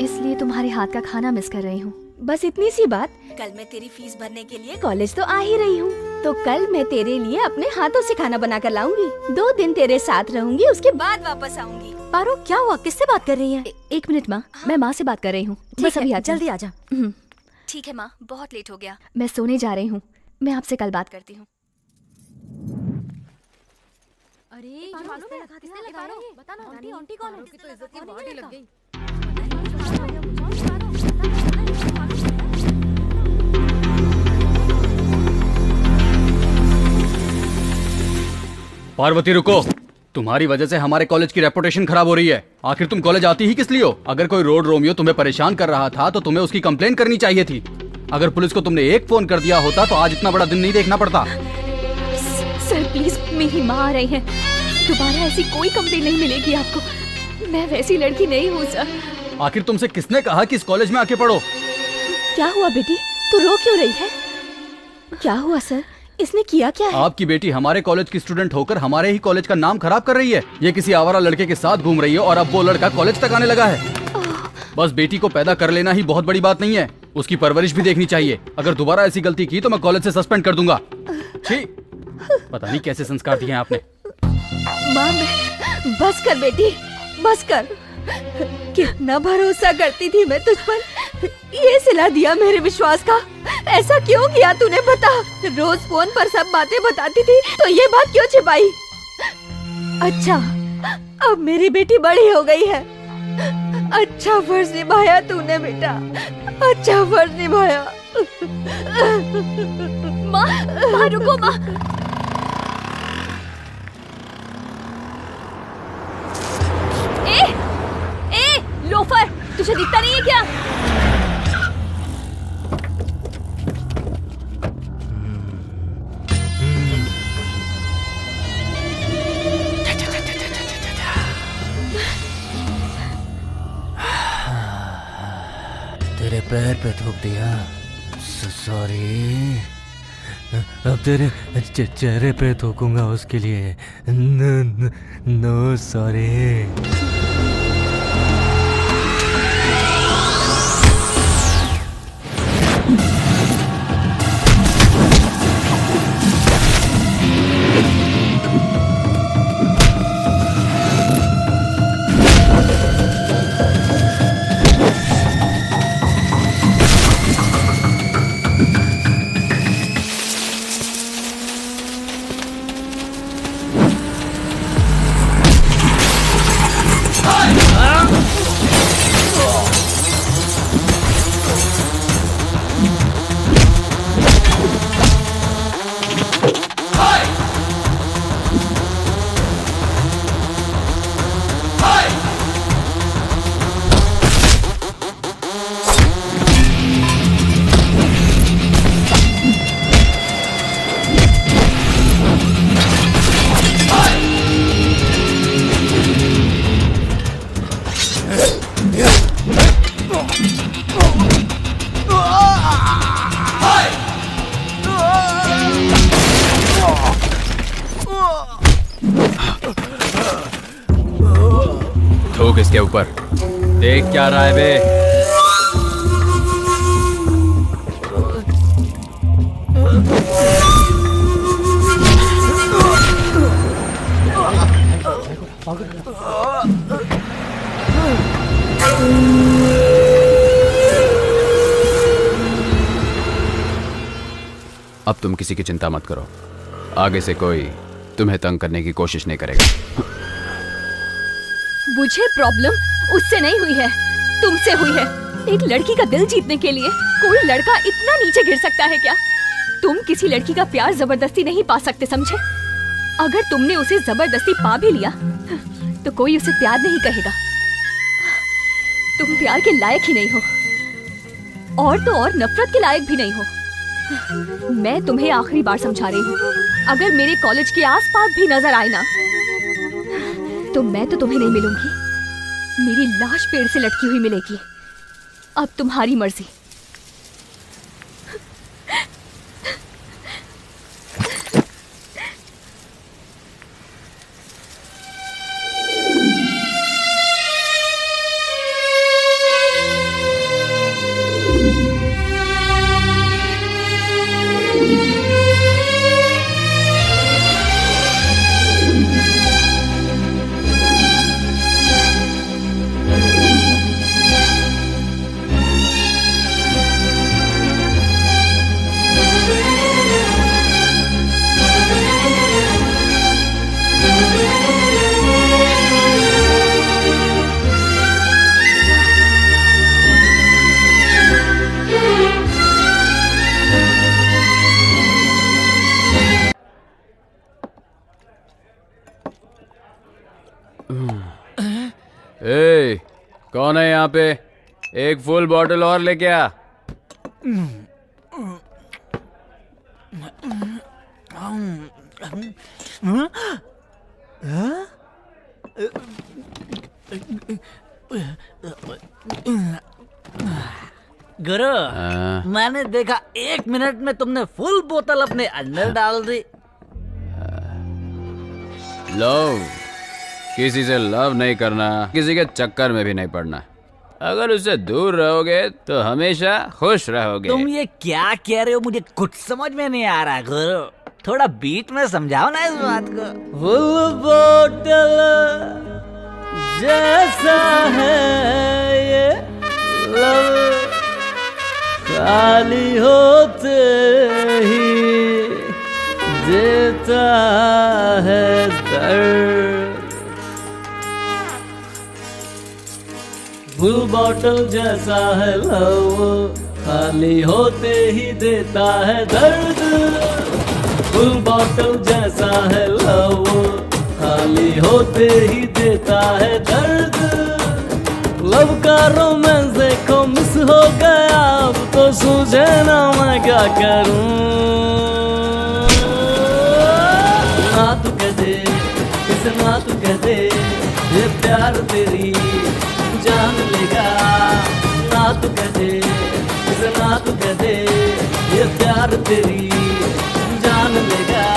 इसलिए तुम्हारे हाथ का खाना मिस कर रही हूँ। बस इतनी सी बात। कल मैं तेरी फीस भरने के लिए कॉलेज तो आ ही रही हूँ, तो कल मैं तेरे लिए अपने हाथों से खाना बना कर लाऊंगी। 2 दिन तेरे साथ रहूंगी, उसके बाद वापस आऊंगी। पारो क्या हुआ, किससे बात कर रही है? 1 मिनट माँ, मैं माँ से बात कर रही हूँ। बस अभी जल्दी आ जा। ठीक है माँ, बहुत लेट हो गया, मैं सोने जा रही हूँ। मैं आपसे कल बात करती हूँ। अरे मालूम है किसने लगाया ये? बता ना। आंटी कौन है? तो इज्जत की बॉडी लग गई। पार्वती रुको, तुम्हारी वजह से हमारे कॉलेज की रेपुटेशन खराब हो रही है। आखिर तुम कॉलेज आती ही किस लिए हो? अगर कोई रोड रोमियो तुम्हें परेशान कर रहा था तो तुम्हें उसकी कंप्लेन करनी चाहिए थी। अगर पुलिस को तुमने एक फोन कर दिया होता तो आज इतना बड़ा दिन नहीं देखना पड़ता। सर प्लीज, मेरी माँ आ रही है, दोबारा ऐसी कोई कंप्लेन नहीं मिलेगी आपको। मैं वैसी लड़की नहीं हूँ सर। आखिर तुमसे किसने कहा कि इस कॉलेज में आके पढ़ो? क्या हुआ बेटी, तू रो क्यों रही है? क्या हुआ सर, इसने किया क्या है? आपकी बेटी हमारे कॉलेज की स्टूडेंट होकर हमारे ही कॉलेज का नाम खराब कर रही है। ये किसी आवारा लड़के के साथ घूम रही है और अब वो लड़का कॉलेज तक आने लगा है। बस बेटी को पैदा कर लेना ही बहुत बड़ी बात नहीं है, उसकी परवरिश भी देखनी चाहिए। अगर दोबारा ऐसी गलती की तो मैं कॉलेज से सस्पेंड कर दूंगा। छी, पता नहीं कैसे संस्कार दिए हैं आपने। माँ, बस कर बेटी, बस कर। कितना भरोसा करती थी मैं तुझ पर, ये सिला दिया मेरे विश्वास का। ऐसा क्यों किया तूने, बता। रोज फोन पर सब बातें बताती थी, तो ये बात क्यों छिपाई? अच्छा, अब मेरी बेटी बड़ी हो गई है। अच्छा फर्ज निभाया तूने बेटा, अच्छा फर्ज निभाया। माँ रुको माँ। लोफर, तुझे दिखता नहीं है क्या? पैर पे थूक दिया। सॉरी। अब तेरे चेहरे पे थूकूंगा उसके लिए। No sorry. थूक इसके ऊपर। देख क्या रहा है बे? अब तुम किसी की चिंता मत करो। आगे से कोई तुम्हें तंग करने की कोशिश नहीं करेगा। मुझे प्रॉब्लम उससे नहीं हुई है, तुमसे हुई है। एक लड़की का दिल जीतने के लिए कोई लड़का इतना नीचे गिर सकता है क्या? तुम किसी लड़की का प्यार जबरदस्ती नहीं पा सकते, समझे? अगर तुमने उसे जबरदस्ती पा भी लिया तो कोई उसे प्यार नहीं कहेगा। तुम प्यार के लायक ही नहीं हो, और तो और नफरत के लायक भी नहीं हो। मैं तुम्हें आखिरी बार समझा रही हूँ, अगर मेरे कॉलेज के आसपास भी नजर आए ना तो मैं तो तुम्हें नहीं मिलूंगी। मेरी लाश पेड़ से लटकी हुई मिलेगी। अब तुम्हारी मर्जी। ए, कौन है यहाँ पे? एक फुल बॉटल और लेके आ। गुरु, मैंने देखा 1 मिनट में तुमने फुल बोतल अपने अंदर डाल दी। लव, किसी से लव नहीं करना, किसी के चक्कर में भी नहीं पड़ना। अगर उससे दूर रहोगे तो हमेशा खुश रहोगे। तुम ये क्या कह रहे हो? मुझे कुछ समझ में नहीं आ रहा गुरु। थोड़ा बीट में समझाओ ना इस बात को। फुल बोतल जैसा है ये लव, खाली होते ही देता है दर्द। फुल बॉटल जैसा है लव, खाली होते ही देता है दर्द। फुल बॉटल जैसा है लव, खाली होते ही देता है दर्द। लव का रोमांस देखो मिस हो गया, अब तो सूझे ना मैं क्या करूं। ना तू कह दे, इसे ना तू कह दे, ये प्यार तेरी जान लेगा। ना तू कह दे, तू कह दे ये प्यार तेरी जान लेगा।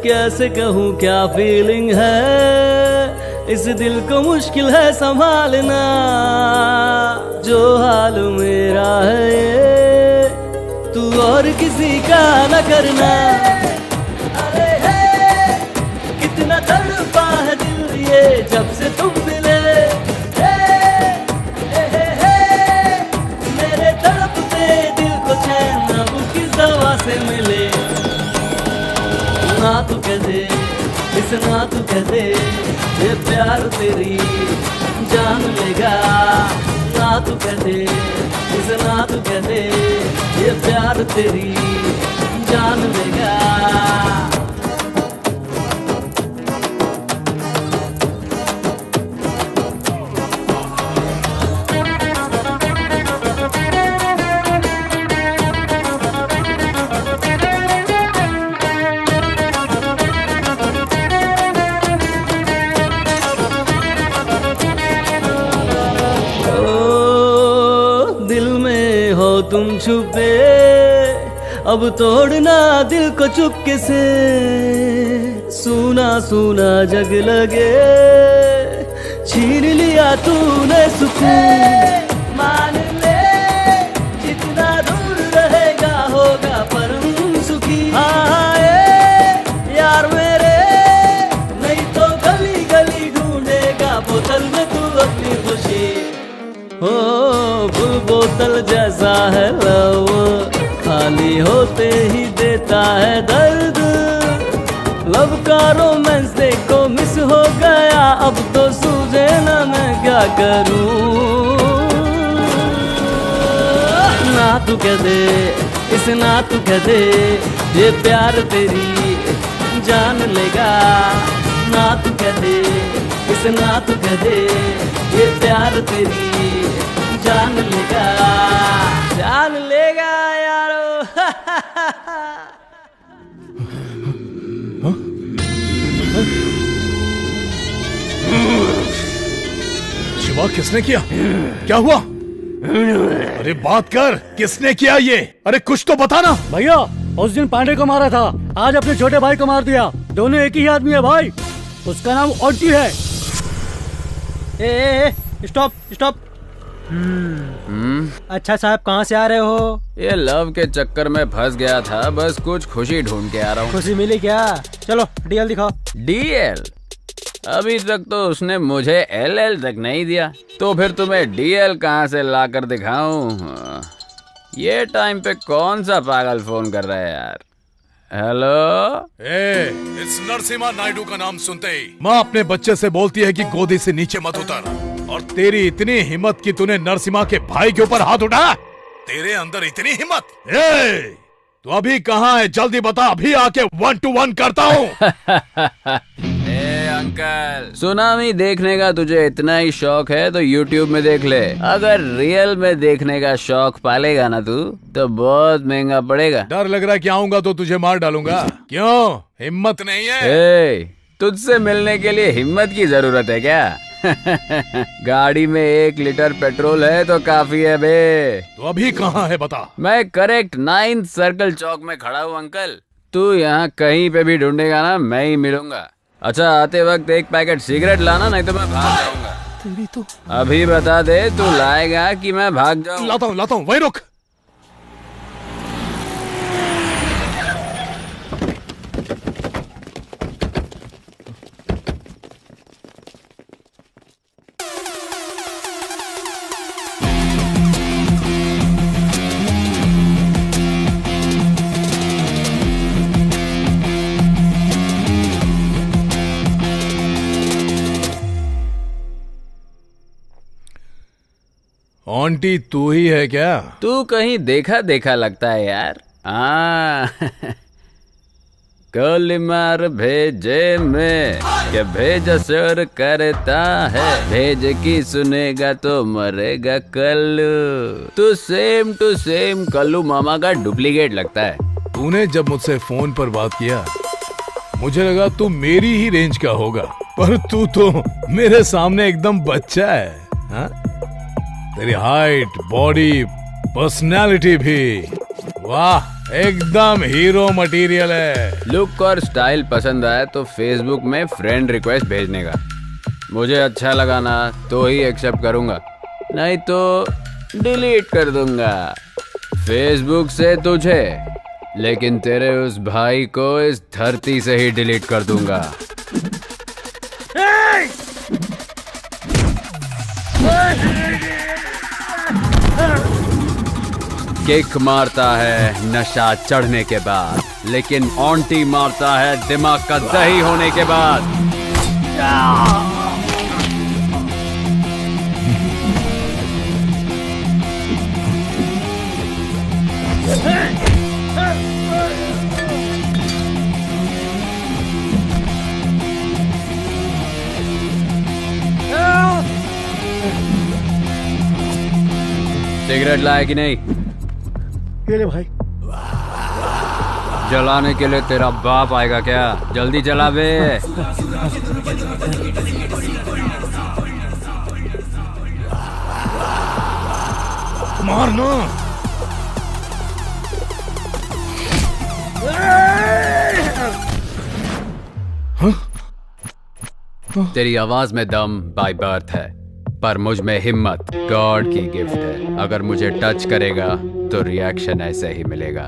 कैसे कहूँ क्या फीलिंग है, इस दिल को मुश्किल है संभालना। जो हाल मेरा है ये तू और किसी का न करना। अरे है कितना तड़पा है दिल ये जब से तुम मिले। मेरे तड़पते दिल को चैन अब किस दवा से मिले। ना तू कह दे इस ना तू कह दे ये प्यार तेरी जान लेगा। ना तू कह दे इस ना तू कह दे ये प्यार तेरी जान लेगा। तुम छुपे अब तोड़ना दिल को चुपके से। सूना सूना जग लगे छीन लिया तूने सुकून। मान ले जितना दूर रहेगा होगा परम सुखी। आए यार मेरे नहीं तो गली गली ढूंढेगा बोतल में तू अपनी खुशी। हो फुल बोतल जैसा है लव खाली होते ही देता है दर्द। लव का रोमांस देखो मिस हो गया अब तो सूझे ना मैं क्या करूं। ना तू कह दे इस ना तू कह दे ये प्यार तेरी जान लेगा। ना तू कह दे इस ना तू कह दे ये प्यार तेरी जान लेगा यारो। शिवा किसने किया? क्या हुआ? अरे बात कर, किसने किया ये? अरे कुछ तो बताना। भैया उस दिन पांडे को मारा था, आज अपने छोटे भाई को मार दिया। दोनों एक ही आदमी है भाई, उसका नाम ऑन्टी है। Stop stop. अच्छा साहब कहाँ से आ रहे हो? ये लव के चक्कर में फंस गया था, बस कुछ खुशी ढूंढ के आ रहा हूँ। खुशी मिली क्या? चलो डीएल दिखाओ। डीएल? अभी तक तो उसने मुझे एलएल तक नहीं दिया, तो फिर तुम्हें डीएल कहाँ से ला कर दिखाऊं? ये टाइम पे कौन सा पागल फोन कर रहा है यार? हेलो, इस नरसिम्हा नायडू का नाम सुनते ही माँ अपने बच्चे से बोलती है कि गोदी से नीचे मत उतर। और तेरी इतनी हिम्मत कि तूने नरसिम्हा के भाई के ऊपर हाथ उठाया? तेरे अंदर इतनी हिम्मत? तू अभी कहाँ है? जल्दी बता, अभी आके 1 to 1 करता हूँ। अंकल, सुनामी देखने का तुझे इतना ही शौक है तो YouTube में देख ले। अगर रियल में देखने का शौक पालेगा ना तू, तो बहुत महंगा पड़ेगा। डर लग रहा है कि आऊंगा तो तुझे मार डालूंगा। क्यों, हिम्मत नहीं है? तुझसे मिलने के लिए हिम्मत की जरूरत है क्या? गाड़ी में 1 लीटर पेट्रोल है तो काफी है बे। तो अभी कहाँ है बता? मैं करेक्ट 9th सर्कल चौक में खड़ा हूँ अंकल। तू यहाँ कहीं पे भी ढूंढेगा ना, मैं ही मिलूंगा। अच्छा आते वक्त 1 पैकेट सिगरेट लाना, नहीं तो मैं भाग जाऊंगा। तेरी तो अभी बता दे, तू लाएगा कि मैं भाग जाऊं? लाता हूँ, वही रुक। आंटी तू ही है क्या? तू कहीं देखा देखा लगता है यार। गोली मार भेजे में के भेज असर करता है, भेज की सुनेगा तो मरेगा कल्लू। तू सेम टू सेम कल्लू मामा का डुप्लीकेट लगता है। तूने जब मुझसे फोन पर बात किया मुझे लगा तू मेरी ही रेंज का होगा, पर तू तो मेरे सामने एकदम बच्चा है। हा? तेरी हाइट, बॉडी, पर्सनालिटी भी, वाह, एकदम हीरो मटेरियल है। लुक और स्टाइल पसंद आए तो फेसबुक में फ्रेंड रिक्वेस्ट भेजने का। मुझे अच्छा लगा ना तो ही एक्सेप्ट करूंगा, नहीं तो डिलीट कर दूंगा फेसबुक से तुझे, लेकिन तेरे उस भाई को इस धरती से ही डिलीट कर दूंगा। किक मारता है नशा चढ़ने के बाद, लेकिन ऑन्टी मारता है दिमाग का दही होने के बाद। सिगरेट लाया कि नहीं? ये ले भाई। जलाने के लिए तेरा बाप आएगा क्या? जल्दी जला बे। मारना। तेरी आवाज में दम बाय बर्थ है, पर मुझ में हिम्मत गॉड की गिफ्ट है। अगर मुझे टच करेगा तो रिएक्शन ऐसे ही मिलेगा।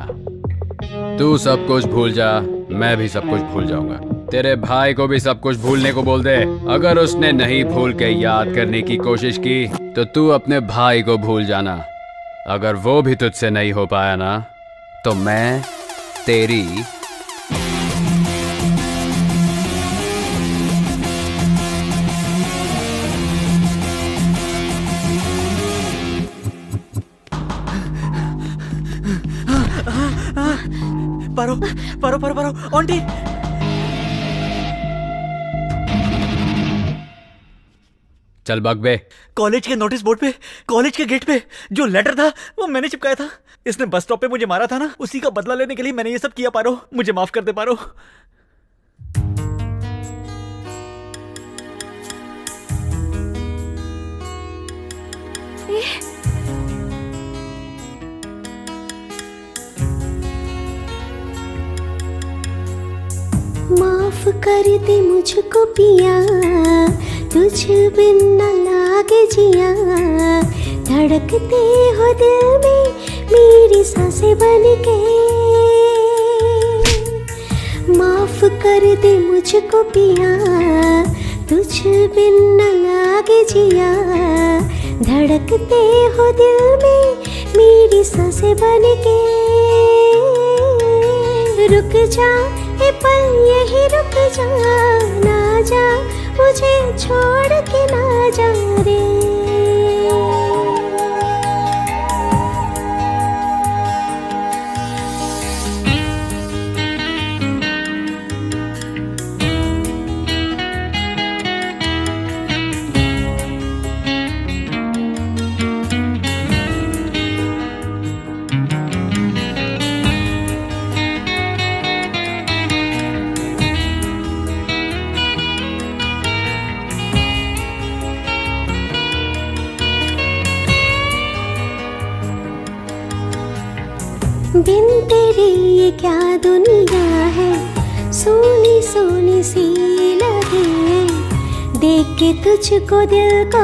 तू सब कुछ भूल जा, मैं भी सब कुछ भूल जाऊंगा। तेरे भाई को भी सब कुछ भूलने को बोल दे। अगर उसने नहीं भूल के याद करने की कोशिश की तो तू अपने भाई को भूल जाना। अगर वो भी तुझसे नहीं हो पाया ना तो मैं तेरी पारो पारो पारो पारो आंटी। चल बग बे। कॉलेज के नोटिस बोर्ड पे, कॉलेज के गेट पे जो लेटर था वो मैंने चिपकाया था। इसने बस स्टॉप पे मुझे मारा था ना, उसी का बदला लेने के लिए मैंने ये सब किया। पारो मुझे माफ कर दे पारो। माफ कर दे मुझको पिया, तुझ बिन न लागे जिया। धड़कते हो दिल में मेरी सांसें बन के। माफ कर दे मुझको पिया, तुझ बिन न लागे जिया। धड़कते हो दिल में मेरी सांसें बन के। रुक जा ए पल यही रुक जा, ना जा मुझे छोड़ के ना जा रे। बिन तेरे ये क्या दुनिया है, सोनी सोनी सी लगे। देख के तुझको दिल को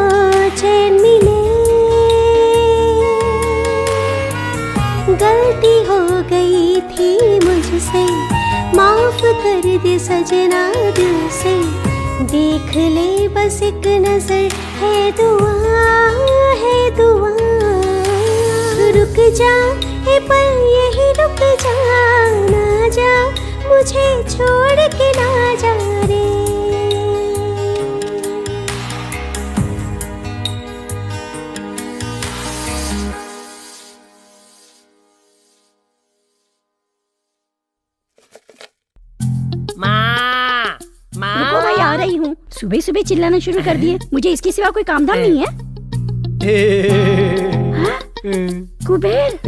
चैन मिले। गलती हो गई थी मुझसे, माफ कर दे सजना दिल से। देख ले बस एक नजर, है दुआ है दुआ। रुक जा ए पल यही रुक जा, ना जा मुझे छोड़ के ना जा रे। सुबह सुबह चिल्लाना शुरू कर दिए। मुझे इसके सिवा कोई काम धाम नहीं है। हाँ? कुबेर,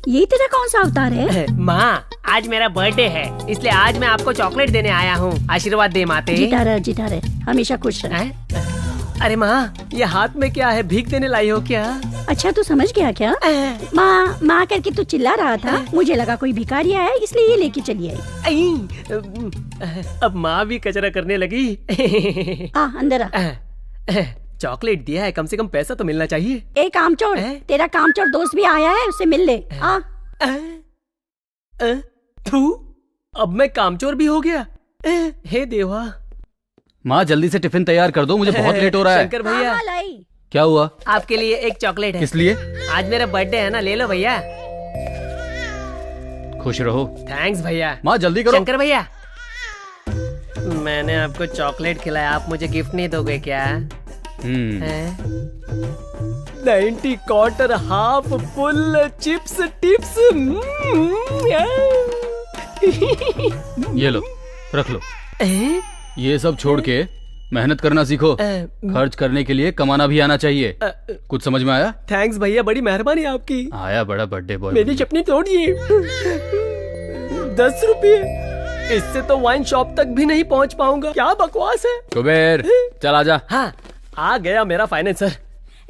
ये तेरा कौन सा अवतार है? माँ, आज मेरा बर्थडे है, इसलिए आज मैं आपको चॉकलेट देने आया हूँ। आशीर्वाद दे माते। जीता रहे, हमेशा खुश रहे। अरे माँ, ये हाथ में क्या है? भीख देने लाई हो क्या? अच्छा, तू समझ गया क्या? माँ माँ करके तू चिल्ला रहा था, मुझे लगा कोई भिखारी आया है, इसलिए ये लेके चली आई। अब माँ भी कचरा करने लगी। अंदर आ। चॉकलेट दिया है, कम से कम पैसा तो मिलना चाहिए। एक कामचोर, तेरा कामचोर दोस्त भी आया है, उससे मिल ले। थू, अब मैं कामचोर भी हो गया। हे देवा। माँ, जल्दी से टिफिन तैयार कर दो, मुझे बहुत लेट हो रहा है। शंकर भैया, क्या हुआ? आपके लिए एक चॉकलेट है। किस लिए? आज मेरा बर्थडे है ना, ले लो भैया। खुश रहो। थैंक्स भैया। माँ, जल्दी करो। शंकर भैया, मैंने आपको चॉकलेट खिलाया, आप मुझे गिफ्ट नहीं दोगे क्या? 90 quarter half full chips tips. ये लो, रख लो। ये सब छोड़ के मेहनत करना सीखो। खर्च करने के लिए कमाना भी आना चाहिए। कुछ समझ में आया? थैंक्स भैया, बड़ी मेहरबानी आपकी। आया बड़ा बर्थडे बॉय। मेरी चपनी तोड़िए। 10 रुपये, इससे तो वाइन शॉप तक भी नहीं पहुंच पाऊंगा। क्या बकवास है। कुबेर, चल आजा। हाँ, आ गया मेरा फाइनेंसर।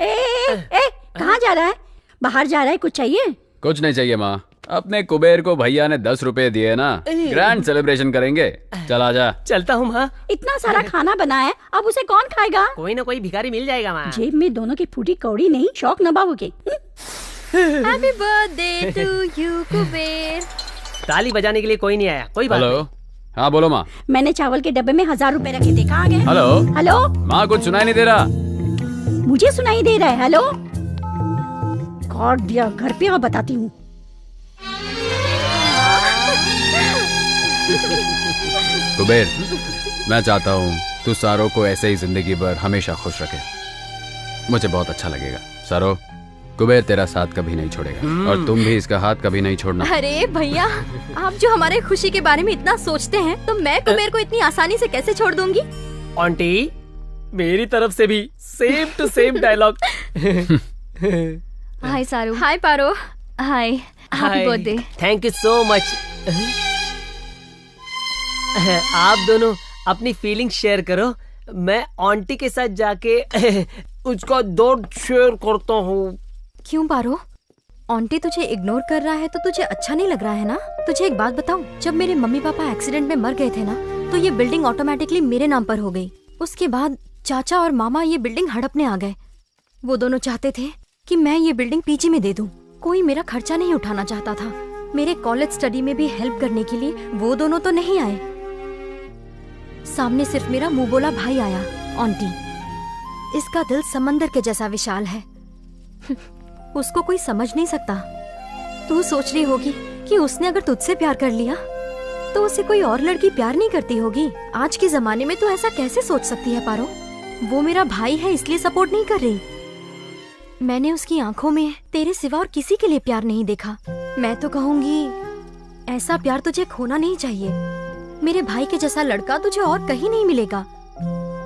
कहाँ जा रहा है? बाहर जा रहा है? कुछ चाहिए? कुछ नहीं चाहिए माँ, अपने कुबेर को भैया ने 10 रुपए दिए ना, ग्रैंड सेलिब्रेशन करेंगे। चल आजा। चलता हूँ माँ। इतना सारा खाना बना है, अब उसे कौन खाएगा? कोई ना कोई भिखारी मिल जाएगा माँ। जेब में दोनों की फूटी कौड़ी नहीं, शौक नभाओगे। Happy birthday to you Kuber. ताली बजाने के लिए कोई नहीं आया। कोई बात नहीं। हेलो, हाँ बोलो माँ। मैंने चावल के डब्बे में 1000 रुपए रखे थे, कहाँ गए? हेलो माँ, कुछ सुनाई नहीं दे रहा। मुझे सुनाई दे रहा है। हेलो, कॉर्ड दिया, घर पे आओ, बताती हूँ। कुबेर, मैं चाहता हूँ तू सारो को ऐसे ही जिंदगी भर हमेशा खुश रखे। मुझे बहुत अच्छा लगेगा। सारो, कुबेर तेरा साथ कभी नहीं छोड़ेगा और तुम भी इसका हाथ कभी नहीं छोड़ना। अरे भैया, आप जो हमारे खुशी के बारे में इतना सोचते हैं, तो मैं कुबेर को इतनी आसानी से कैसे छोड़ दूंगी? आंटी, मेरी तरफ से भी same to same dialogue. Hi Saru. Hi Paro. Hi, happy birthday. Thank you so much. आप दोनों अपनी फीलिंग शेयर करो, मैं आंटी के साथ जाके उसका दर्द शेयर करता हूँ। क्यों पारो? आंटी तुझे इग्नोर कर रहा है तो तुझे अच्छा नहीं लग रहा है ना? तुझे एक बात बताऊं, जब मेरे मम्मी पापा एक्सीडेंट में मर गए थे ना, तो ये बिल्डिंग ऑटोमेटिकली मेरे नाम पर हो गई। उसके बाद चाचा और मामा ये बिल्डिंग हड़पने आ गए। वो दोनों चाहते थे कि मैं ये बिल्डिंग पीजी में दे दूं। कोई मेरा खर्चा नहीं उठाना चाहता था। मेरे कॉलेज स्टडी में भी हेल्प करने के लिए वो दोनों तो नहीं आए। सामने सिर्फ मेरा मुंह बोला भाई आया, आंटी। इसका दिल समंदर के जैसा विशाल है। उसको कोई समझ नहीं सकता। तू सोच रही होगी कि उसने अगर तुझसे प्यार कर लिया तो उसे कोई और लड़की प्यार नहीं करती होगी। आज के जमाने में तू ऐसा कैसे सोच सकती है पारो? वो मेरा भाई है, इसलिए सपोर्ट नहीं कर रही। मैंने उसकी आंखों में तेरे सिवा और किसी के लिए प्यार नहीं देखा। मैं तो कहूंगी ऐसा प्यार तुझे खोना नहीं चाहिए। मेरे भाई के जैसा लड़का तुझे और कहीं नहीं मिलेगा।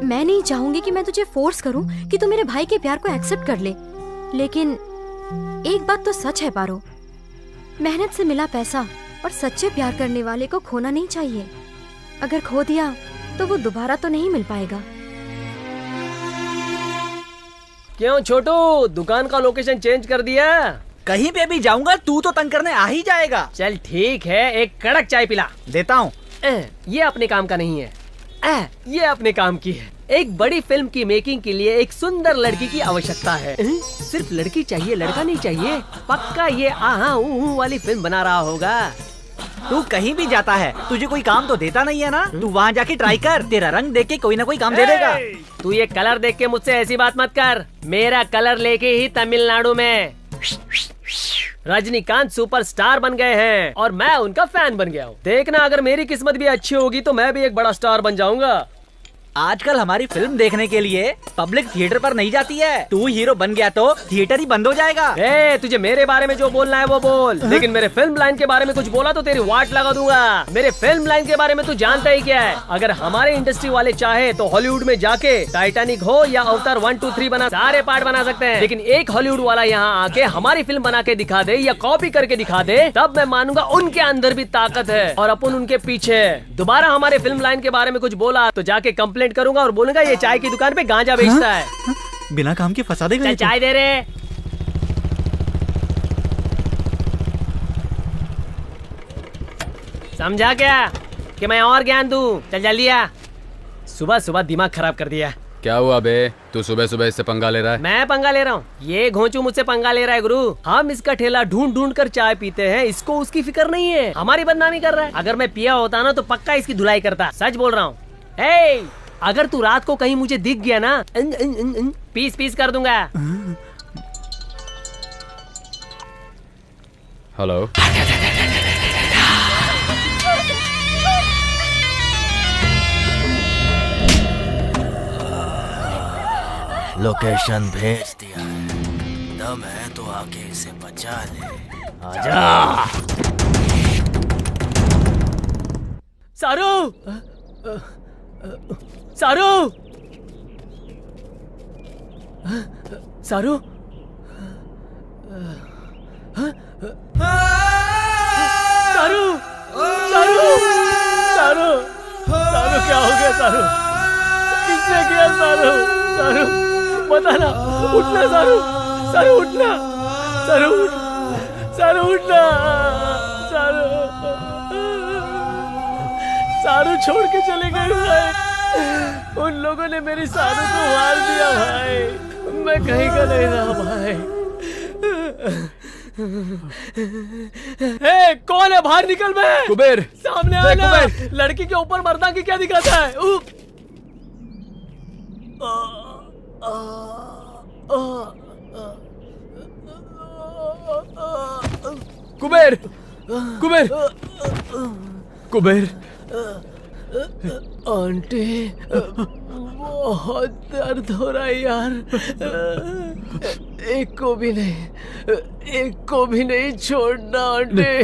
मैं नहीं चाहूंगी कि मैं तुझे फोर्स करूं कि तू मेरे भाई के प्यार को एक्सेप्ट कर ले, लेकिन एक बात तो सच है पारो, मेहनत से मिला पैसा और सच्चे प्यार करने वाले को खोना नहीं चाहिए। अगर खो दिया तो वो दोबारा तो नहीं मिल पाएगा। क्यों छोटू, दुकान का लोकेशन चेंज कर दिया? कहीं पे भी जाऊंगा तू तो तंग करने आ ही जाएगा। चल ठीक है, एक कड़क चाय पिला। देता हूँ। ये अपने काम का नहीं है, ये अपने काम की है। एक बड़ी फिल्म की मेकिंग के लिए एक सुंदर लड़की की आवश्यकता है। सिर्फ लड़की चाहिए, लड़का नहीं चाहिए। पक्का ये आहा ऊहू वाली फिल्म बना रहा होगा। तू कहीं भी जाता है, तुझे कोई काम तो देता नहीं है ना? तू वहाँ जाके ट्राई कर, तेरा रंग देख के कोई ना कोई काम दे देगा। तू ये कलर देख के मुझसे ऐसी बात मत कर। मेरा कलर लेके ही तमिलनाडु में रजनीकांत सुपरस्टार बन गए हैं और मैं उनका फैन बन गया हूँ। देखना, अगर मेरी किस्मत भी अच्छी होगी तो मैं भी एक बड़ा स्टार बन जाऊंगा। आजकल हमारी फिल्म देखने के लिए पब्लिक थिएटर पर नहीं जाती है। तू हीरो बन गया तो थिएटर ही बंद हो जाएगा। तुझे मेरे बारे में जो बोलना है वो बोल, लेकिन मेरे फिल्म लाइन के बारे में कुछ बोला तो तेरी वाट लगा दूंगा। मेरे फिल्म लाइन के बारे में तू जानता ही क्या है। अगर हमारे इंडस्ट्री वाले चाहे तो हॉलीवुड में जाके टाइटैनिक हो या अवतार 1, 2, 3 बना सारे पार्ट बना सकते हैं, लेकिन एक हॉलीवुड वाला यहाँ आके हमारी फिल्म बना के दिखा दे या कॉपी करके दिखा दे, तब मैं मानूंगा उनके अंदर भी ताकत है और अपन उनके पीछे। दोबारा हमारे फिल्म लाइन के बारे में कुछ बोला तो जाके कंप्लेंट करूंगा और बोलूंगा ये चाय की दुकान पे गांजा बेचता है। बिना काम के फंसा देगा। चल चाय दे रे। समझा क्या कि मैं और ज्ञान दूं? चल जल्दी आ। सुबह सुबह दिमाग खराब कर दिया। क्या हुआ बे, तू सुबह सुबह इससे पंगा ले रहा है? मैं पंगा ले रहा हूँ? ये घोंचू मुझसे पंगा ले रहा है गुरु। हम इसका ठेला ढूंढ ढूंढ कर चाय पीते हैं, इसको उसकी फिक्र नहीं है, हमारी बदनामी कर रहा है। अगर मैं पिया होता ना तो पक्का इसकी धुलाई करता। सच बोल रहा हूँ। अगर तू रात को कहीं मुझे दिख गया ना, पीस पीस कर दूंगा। हेलो, लोकेशन भेज दिया है, दम है तो आके इसे बचा ले। आजा। सारू, सारू, सारू, सारू, सारू, सारू, सारू क्या हो गया? सारू किसने किया? सारू, सारू बता ना। उठना सारू, सारू उठना, सारू उठ, सारू उठना, सारू, सारू छोड़ के चले गए भाई। उन लोगों ने मेरी सारू को मार दिया भाई। मैं कहीं का नहीं रहा भाई। कौन है? बाहर निकल बे। कुबेर सामने आना। लड़की के ऊपर मर्दांगी क्या दिखाता है? कुबेर, कुबेर, कुबेर। आंटी बहुत दर्द हो रहा है यार। एक को भी नहीं, एक को भी नहीं छोड़ना आंटी।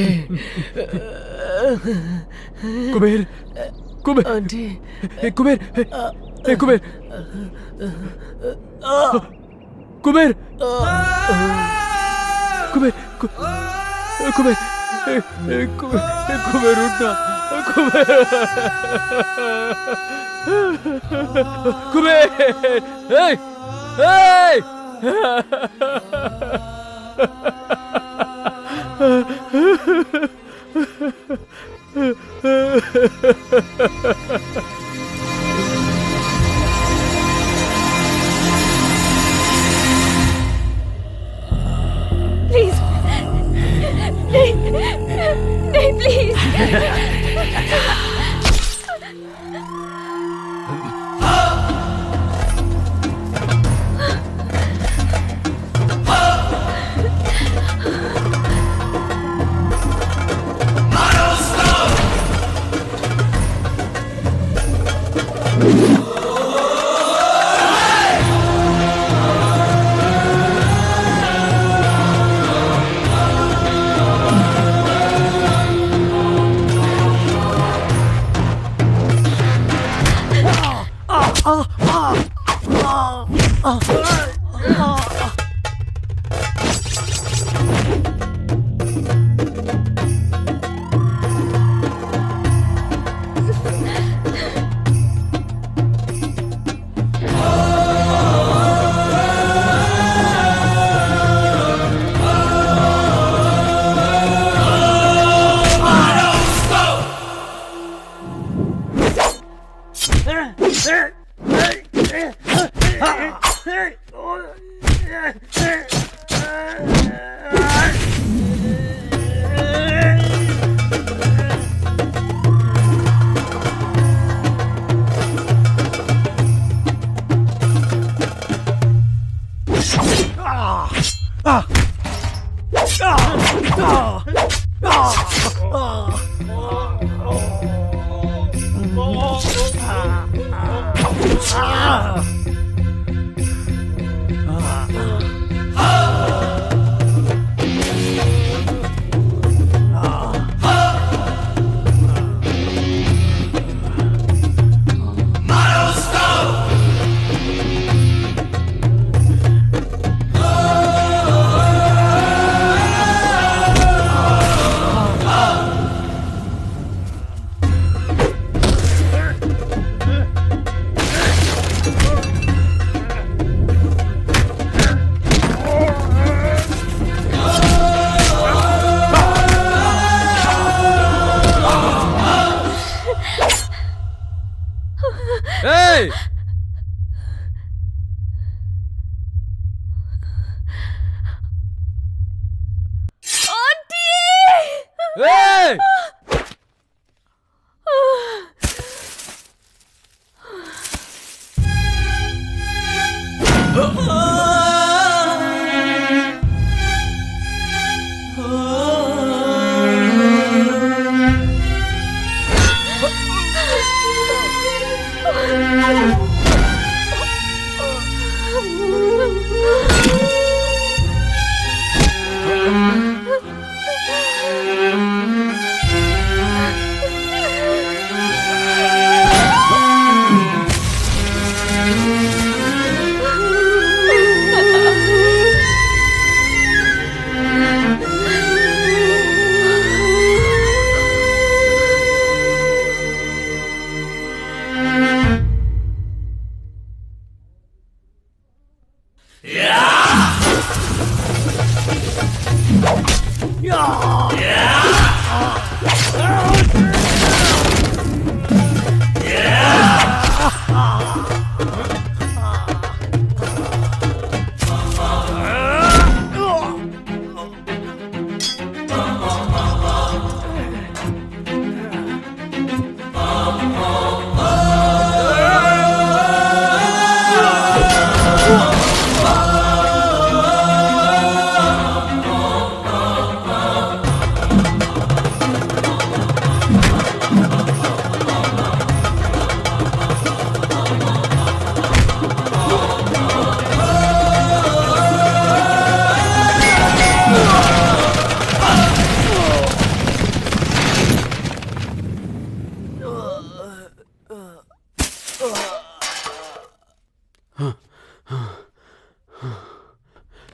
कुबेर, कुबेर, आंटी, कुबेर, कुबेर, कुबेर, कुबेर, कुबेर, कुबेर उठना, कुबेर, कुबेर, प्लीज नहीं, नहीं प्लीज।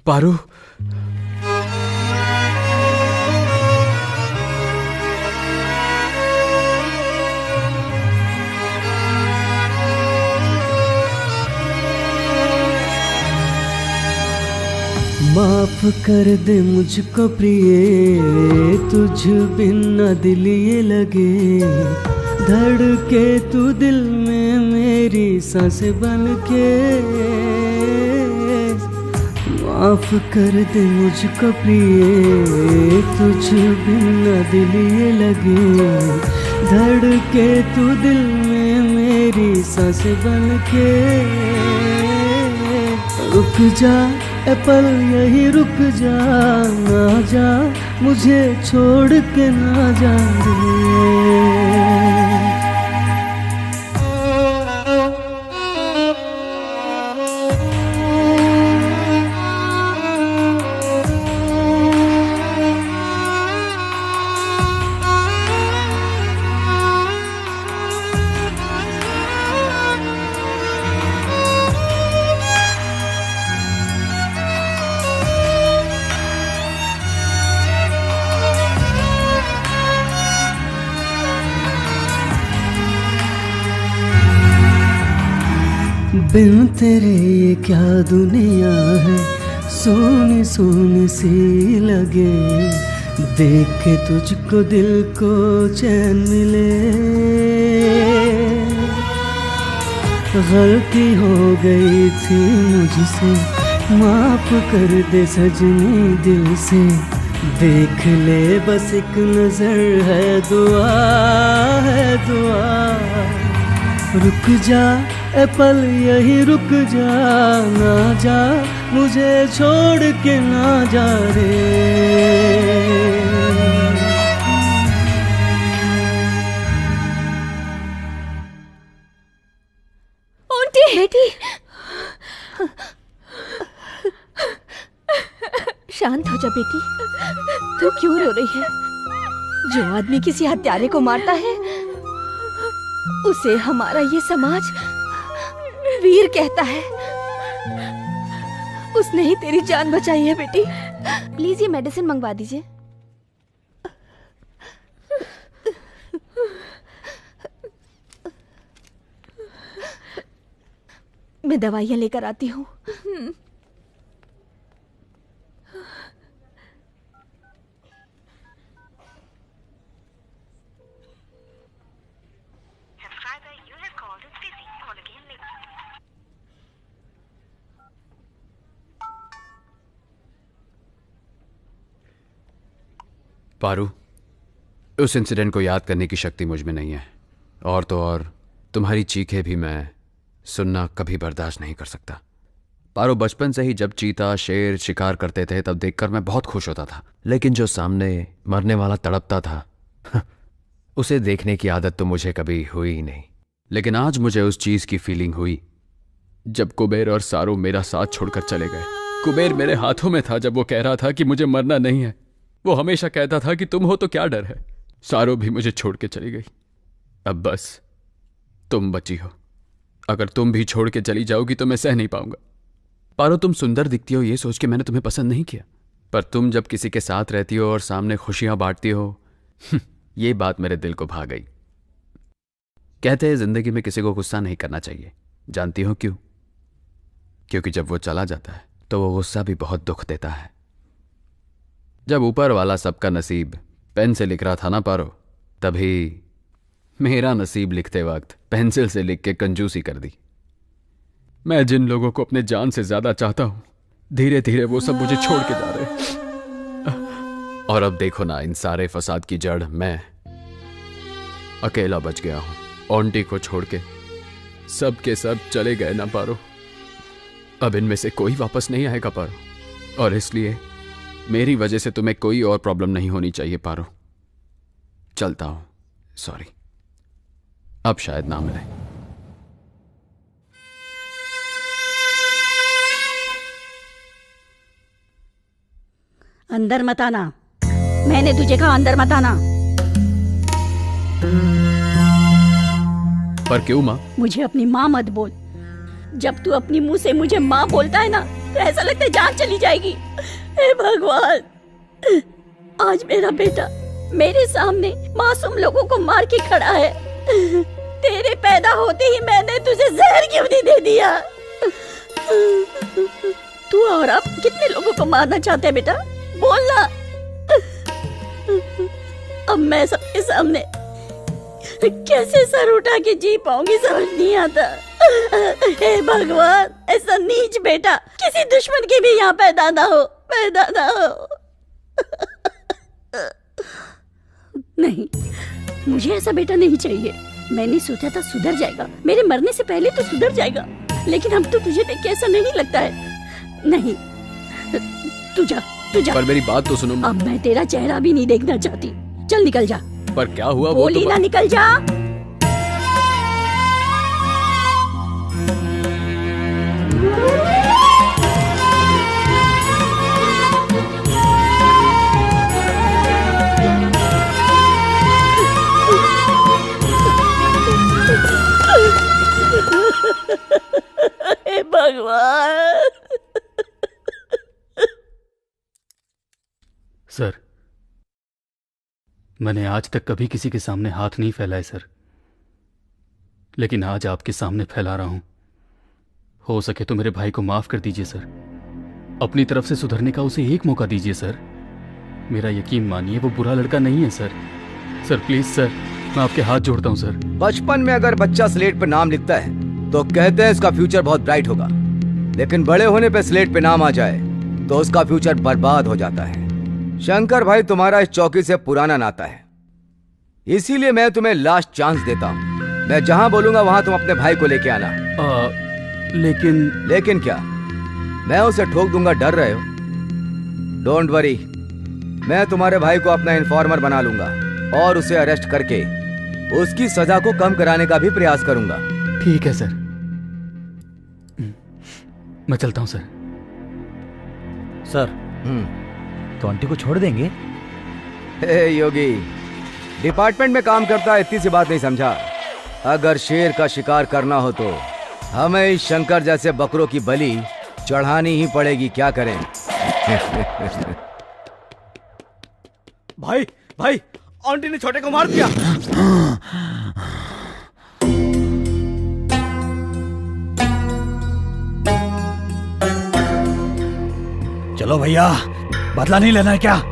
पारू, माफ कर दे मुझको प्रिय, तुझ बिन न दिल ये लगे, धड़के तू दिल में मेरी सांस बन के। माफ कर दे मुझको प्रिय, तुझ बिन न दिल ये लगे, धड़के तू दिल में मेरी सांस बन के। रुक जा ए पल यही रुक जा, ना जा मुझे छोड़ के ना जा रे। बिन तेरे ये क्या दुनिया है, सोनी सोनी सी लगे, देख के तुझको दिल को चैन मिले। गलती हो गई थी मुझसे, माफ कर दे सजनी दिल से, देख ले बस एक नजर है दुआ, है दुआ। रुक जा ए पल यही रुक जा, ना जा मुझे छोड़ के ना जा रे। आंटी, बेटी, शांत हो जा बेटी। तू क्यों रो रही है? जो आदमी किसी हत्यारे को मारता है उसे हमारा ये समाज वीर कहता है। उसने ही तेरी जान बचाई है बेटी। प्लीज ये मेडिसिन मंगवा दीजिए। मैं दवाइयाँ लेकर आती हूँ। पारू, उस इंसिडेंट को याद करने की शक्ति मुझ में नहीं है, और तो और तुम्हारी चीखें भी मैं सुनना कभी बर्दाश्त नहीं कर सकता। पारो, बचपन से ही जब चीता शेर शिकार करते थे तब देखकर मैं बहुत खुश होता था, लेकिन जो सामने मरने वाला तड़पता था उसे देखने की आदत तो मुझे कभी हुई ही नहीं। लेकिन आज मुझे उस चीज की फीलिंग हुई जब कुबेर और सारू मेरा साथ छोड़कर चले गए। कुबेर मेरे हाथों में था जब वो कह रहा था कि मुझे मरना नहीं है। वो हमेशा कहता था कि तुम हो तो क्या डर है। सारू भी मुझे छोड़ के चली गई। अब बस तुम बची हो। अगर तुम भी छोड़ के चली जाओगी तो मैं सह नहीं पाऊंगा। पारो, तुम सुंदर दिखती हो ये सोच के मैंने तुम्हें पसंद नहीं किया, पर तुम जब किसी के साथ रहती हो और सामने खुशियां बांटती हो ये बात मेरे दिल को भा गई। कहते हैं जिंदगी में किसी को गुस्सा नहीं करना चाहिए। जानती हो क्यों? क्योंकि जब वो चला जाता है तो वो गुस्सा भी बहुत दुख देता है। जब ऊपर वाला सबका नसीब पेन से लिख रहा था ना पारो, तभी मेरा नसीब लिखते वक्त पेंसिल से लिख के कंजूसी कर दी। मैं जिन लोगों को अपने जान से ज्यादा चाहता हूं, धीरे धीरे वो सब मुझे छोड़ के जा रहे। और अब देखो ना, इन सारे फसाद की जड़ मैं अकेला बच गया हूं। आंटी को छोड़ के सब के सब चले गए ना पारो। अब इनमें से कोई वापस नहीं आएगा पारो, और इसलिए मेरी वजह से तुम्हें कोई और प्रॉब्लम नहीं होनी चाहिए पारो। चलता हूं, सॉरी, अब शायद ना मिले। अंदर मत आना, मैंने तुझे कहा अंदर मत आना। पर क्यों माँ? मुझे अपनी माँ मत बोल। जब तू अपनी मुंह से मुझे माँ बोलता है ना तो ऐसा लगता है जान चली जाएगी। हे भगवान, आज मेरा बेटा मेरे सामने मासूम लोगों को मार के खड़ा है। तेरे पैदा होते ही मैंने तुझे जहर क्यों नहीं दे दिया? तू और अब कितने लोगों को मारना चाहते है बेटा? बोलना। अब मैं सबके सामने कैसे सर उठा के जी पाऊंगी समझ नहीं आता। हे भगवान, ऐसा नीच बेटा किसी दुश्मन के भी यहाँ पैदा ना हो, पैदा ना हो। नहीं, मुझे ऐसा बेटा नहीं चाहिए। मैंने सोचा था सुधर जाएगा, मेरे मरने से पहले तो सुधर जाएगा, लेकिन अब तो तुझे देख के ऐसा नहीं लगता है। नहीं, तू जा, तू जा। पर मेरी बात तो सुनो। अब मैं तेरा चेहरा भी नहीं देखना चाहती। चल निकल जा। पर क्या हुआ? वो बोली तो ना, निकल जा। हे भगवान। सर, मैंने आज तक कभी किसी के सामने हाथ नहीं फैलाए सर, लेकिन आज आपके सामने फैला रहा हूं। हो सके तो मेरे भाई को माफ कर दीजिए सर। अपनी तरफ से सुधरने का उसे एक मौका दीजिए सर। मेरा यकीन मानिए वो बुरा लड़का नहीं है सर। सर प्लीज सर, मैं आपके हाथ जोड़ता हूं सर। बचपन में अगर बच्चा स्लेट पे नाम लिखता है तो कहते हैं इसका फ्यूचर बहुत ब्राइट होगा, लेकिन बड़े होने पे स्लेट पे नाम आ जाए तो उसका फ्यूचर बर्बाद हो जाता है। शंकर भाई, तुम्हारा इस चौकी से पुराना नाता है, इसीलिए मैं तुम्हें लास्ट चांस देता हूँ। मैं जहां बोलूंगा वहां तुम अपने भाई को लेके आना। लेकिन क्या? मैं उसे ठोक दूंगा, डर रहे हो? डोंट वरी, मैं तुम्हारे भाई को अपना इन्फॉर्मर बना लूंगा और उसे अरेस्ट करके उसकी सजा को कम कराने का भी प्रयास करूंगा। ठीक है सर, मैं चलता हूं सर। सर, तो आंटी को छोड़ देंगे? हे योगी, डिपार्टमेंट में काम करता है, इतनी सी बात नहीं समझा? अगर शेर का शिकार करना हो तो हमें इस शंकर जैसे बकरों की बलि चढ़ानी ही पड़ेगी। क्या करें? भाई भाई, आंटी ने छोटे को मार दिया। चलो भैया, बदला नहीं लेना है क्या?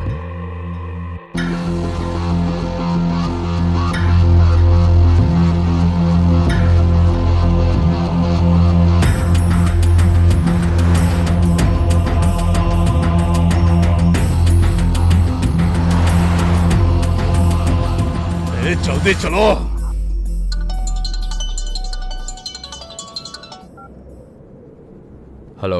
जल्दी चलो। हेलो,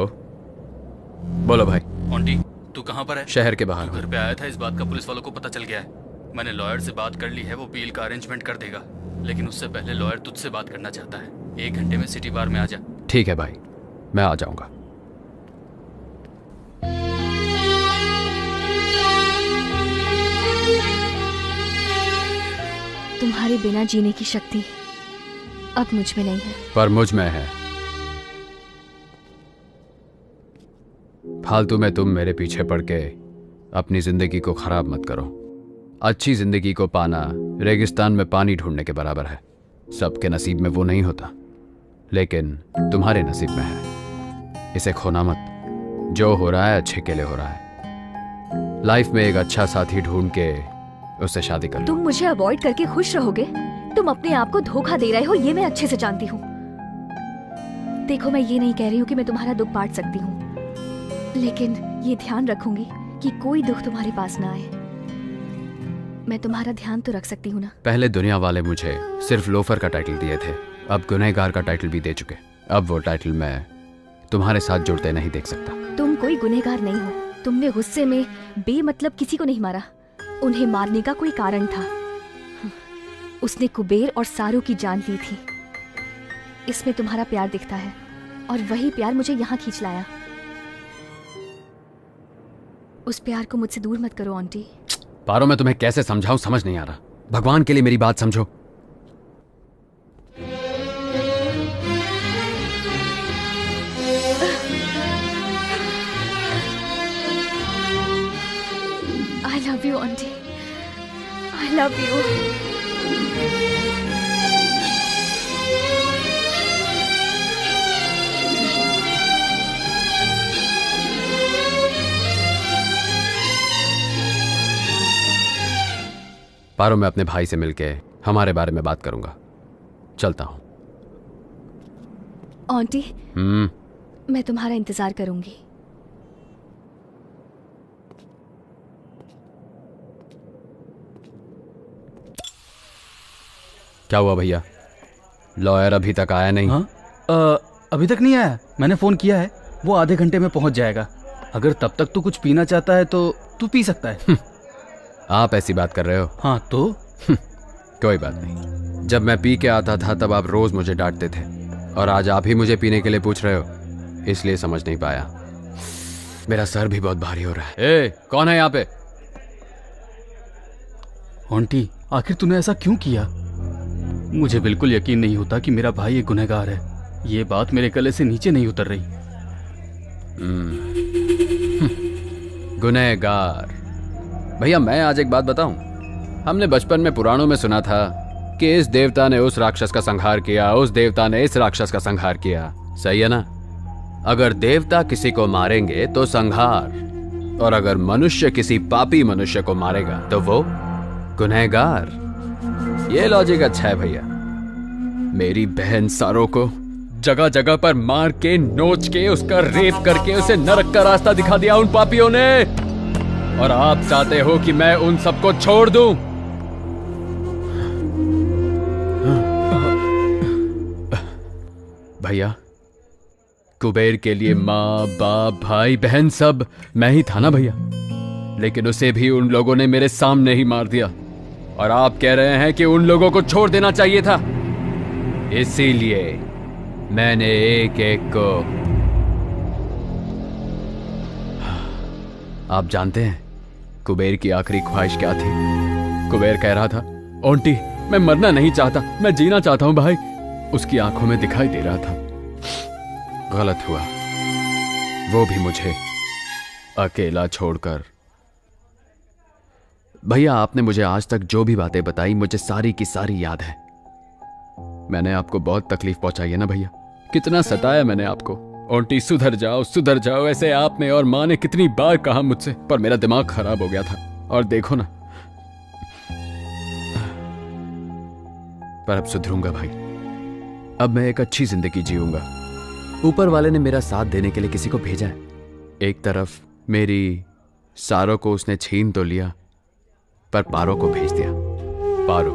बोलो भाई। ऑन्टी, तू कहाँ पर है? शहर के बाहर। घर पे आया था, इस बात का पुलिस वालों को पता चल गया है। मैंने लॉयर से बात कर ली है, वो बील का अरेंजमेंट कर देगा, लेकिन उससे पहले लॉयर तुझसे बात करना चाहता है। 1 घंटे में सिटी बार में आ जा। ठीक है भाई, मैं आ जाऊंगा। तुम्हारे बिना जीने की शक्ति अब मुझ में नहीं है। पर मुझ में है। फालतू में तुम मेरे पीछे पड़ के अपनी जिंदगी को खराब मत करो। अच्छी जिंदगी को पाना रेगिस्तान में पानी ढूंढने के बराबर है। सबके नसीब में वो नहीं होता, लेकिन तुम्हारे नसीब में है। इसे खोना मत। जो हो रहा है अच्छे के लिए हो रहा है। लाइफ में एक अच्छा साथी ढूंढ के उससे शादी कर लो। तुम मुझे अवॉइड करके खुश रहोगे? तुम अपने आप को धोखा दे रहे हो, ये मैं अच्छे से जानती हूँ। देखो, मैं ये नहीं कह रही हूँ कि मैं तुम्हारा दुख बांट सकती हूँ, लेकिन ये ध्यान रखूंगी कि कोई दुख तुम्हारे पास ना आए। मैं तुम्हारा ध्यान तो रख सकती हूँ ना। पहले दुनिया वाले मुझे सिर्फ लोफर का टाइटल दिए थे, अब गुनहगार का टाइटल भी दे चुके। अब वो टाइटल मैं तुम्हारे साथ जुड़ते नहीं देख सकता। तुम कोई गुनहगार नहीं हो। तुमने गुस्से में बेमतलब किसी को नहीं मारा। उन्हें मारने का कोई कारण था। उसने कुबेर और सारू की जान ली थी। इसमें तुम्हारा प्यार दिखता है, और वही प्यार मुझे यहाँ खींच लाया। उस प्यार को मुझसे दूर मत करो आंटी। पारो, मैं तुम्हें कैसे समझाऊं, समझ नहीं आ रहा। भगवान के लिए मेरी बात समझो। I love you, auntie. I love you. पारो, मैं अपने भाई से मिलके हमारे बारे में बात करूंगा। चलता हूं। आंटी, मैं तुम्हारा इंतजार करूंगी। क्या हुआ भैया? लॉयर अभी तक आया नहीं? हाँ? अभी तक नहीं आया। मैंने फोन किया है, वो आधे घंटे में पहुंच जाएगा। अगर तब तक तू कुछ पीना चाहता है तो तू पी सकता है। आप ऐसी बात कर रहे हो? हाँ तो कोई बात नहीं। जब मैं पी के आता था तब आप रोज मुझे डांटते थे, और आज आप ही मुझे पीने के लिए पूछ रहे हो, इसलिए समझ नहीं पाया। मेरा सर भी बहुत भारी हो रहा है। ए, कौन है यहाँ पे? आंटी, आखिर तूने ऐसा क्यों किया? मुझे बिल्कुल यकीन नहीं होता कि मेरा भाई एक गुनहगार है। ये बात मेरे गले से नीचे नहीं उतर रही। गुनहगार? भैया, मैं आज एक बात बताऊं। हमने बचपन में पुराणों में सुना था कि इस देवता ने उस राक्षस का संहार किया, उस देवता ने इस राक्षस का संहार किया। सही है ना? अगर देवता किसी को मारेंगे तो संहार, और अगर मनुष्य किसी पापी मनुष्य को मारेगा तो वो गुनहगार। ये लॉजिक अच्छा है भैया। मेरी बहन सारो को जगह जगह पर मार के, नोच के, उसका रेप करके उसे नरक का रास्ता दिखा दिया उन पापियों ने, और आप चाहते हो कि मैं उन सबको छोड़ दूं? भैया, कुबेर के लिए माँ, बाप, भाई, बहन सब मैं ही था ना भैया, लेकिन उसे भी उन लोगों ने मेरे सामने ही मार दिया, और आप कह रहे हैं कि उन लोगों को छोड़ देना चाहिए था। इसीलिए मैंने एक एक को। आप जानते हैं कुबेर की आखिरी ख्वाहिश क्या थी? कुबेर कह रहा था, आंटी मैं मरना नहीं चाहता, मैं जीना चाहता हूं भाई। उसकी आंखों में दिखाई दे रहा था। गलत हुआ, वो भी मुझे अकेला छोड़कर। भैया, आपने मुझे आज तक जो भी बातें बताई, मुझे सारी की सारी याद है। मैंने आपको बहुत तकलीफ पहुंचाई है ना भैया? कितना सताया मैंने आपको। आंटी सुधर जाओ, ऐसे आपने और माँ ने कितनी बार कहा मुझसे, पर मेरा दिमाग खराब हो गया था। और देखो ना, पर अब सुधरूंगा भाई। अब मैं एक अच्छी जिंदगी जीऊंगा। ऊपर वाले ने मेरा साथ देने के लिए किसी को भेजा है। एक तरफ मेरी सारों को उसने छीन तो लिया, पर पारो को भेज दिया। पारो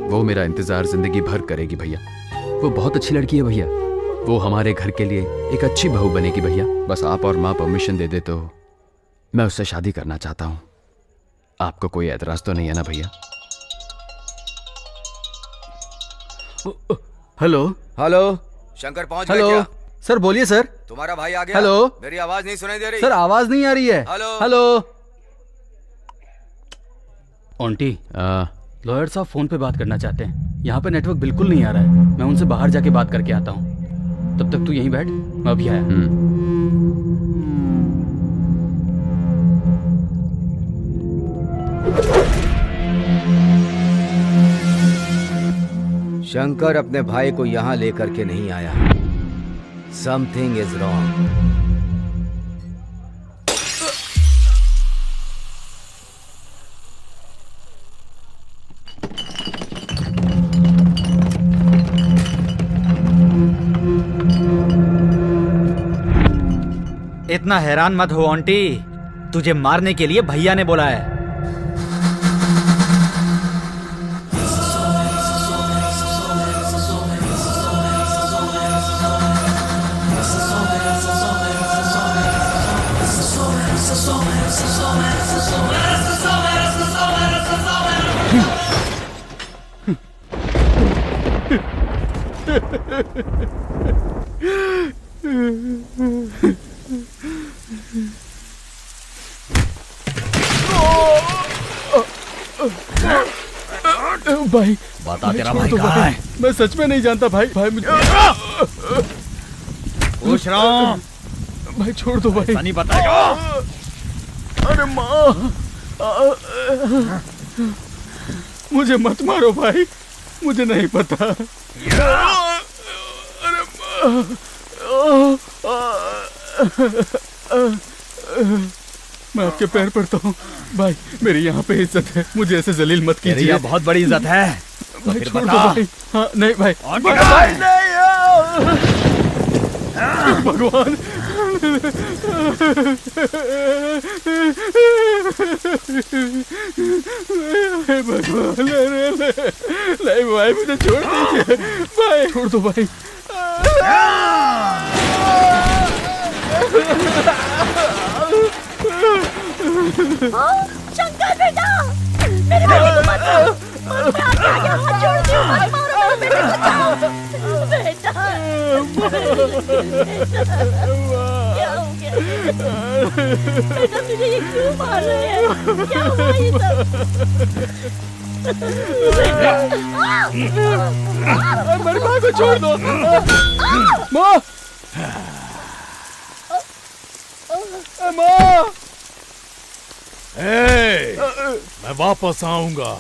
वो मेरा इंतजार जिंदगी भर करेगी भैया। वो बहुत अच्छी लड़की है भैया। वो हमारे घर के लिए एक अच्छी बहू बनेगी भैया। बस आप और माँ परमिशन दे दे तो मैं उससे शादी करना चाहता हूँ। आपको कोई एतराज तो नहीं है ना भैया? हेलो हेलो, शंकर पहुंच गए हेलो क्या? सर, बोलिए सर। तुम्हारा भाई आ गया? हेलो, मेरी आवाज नहीं सुनाई दे रही? सर आवाज नहीं आ रही है। हेलो हेलो ऑन्टी, लॉयर साहब फोन पे बात करना चाहते हैं। यहाँ पे नेटवर्क बिल्कुल नहीं आ रहा है। मैं उनसे बाहर जाके बात करके आता हूँ। तब तक तू यहीं बैठ, मैं अभी आया। शंकर अपने भाई को यहाँ लेकर के नहीं आया। Something is wrong. इतना हैरान मत हो आंटी, तुझे मारने के लिए भैया ने बोला है। भाई बता, तेरा छोड़ भाई दो कहाँ है? मैं सच में नहीं जानता भाई। भाई मुझे पूछ रहा हूँ। भाई छोड़ दो भाई। ऐसा नहीं बताएगा। अरे माँ, मुझे मत मारो भाई, मुझे नहीं पता। अरे मैं आपके पैर पड़ता हूँ भाई, मेरी यहाँ पे इज्जत है, मुझे ऐसे जलील मत कीजिए। तेरी यहाँ बहुत बड़ी इज्जत है। तो भाई फिर छोड़ दो बता। भाई। हाँ नहीं भाई, भाई भगवान भगवान, नहीं भाई मुझे छोड़ दीजिए भाई, छोड़ दो भाई। शंकर बेटा, मेरे बेटे को मत मारो। मैं आपके आगे हाथ जोड़ती हूँ, मत मारो मेरे बेटे को, बचाओ बेटा। क्या हो गया बेटा, तुझे ये क्यों मार रहे हैं? क्या हुआ ये सब? मेरी माँ को छोड़ दो। माँ, माँ, मैं वापस आऊंगा।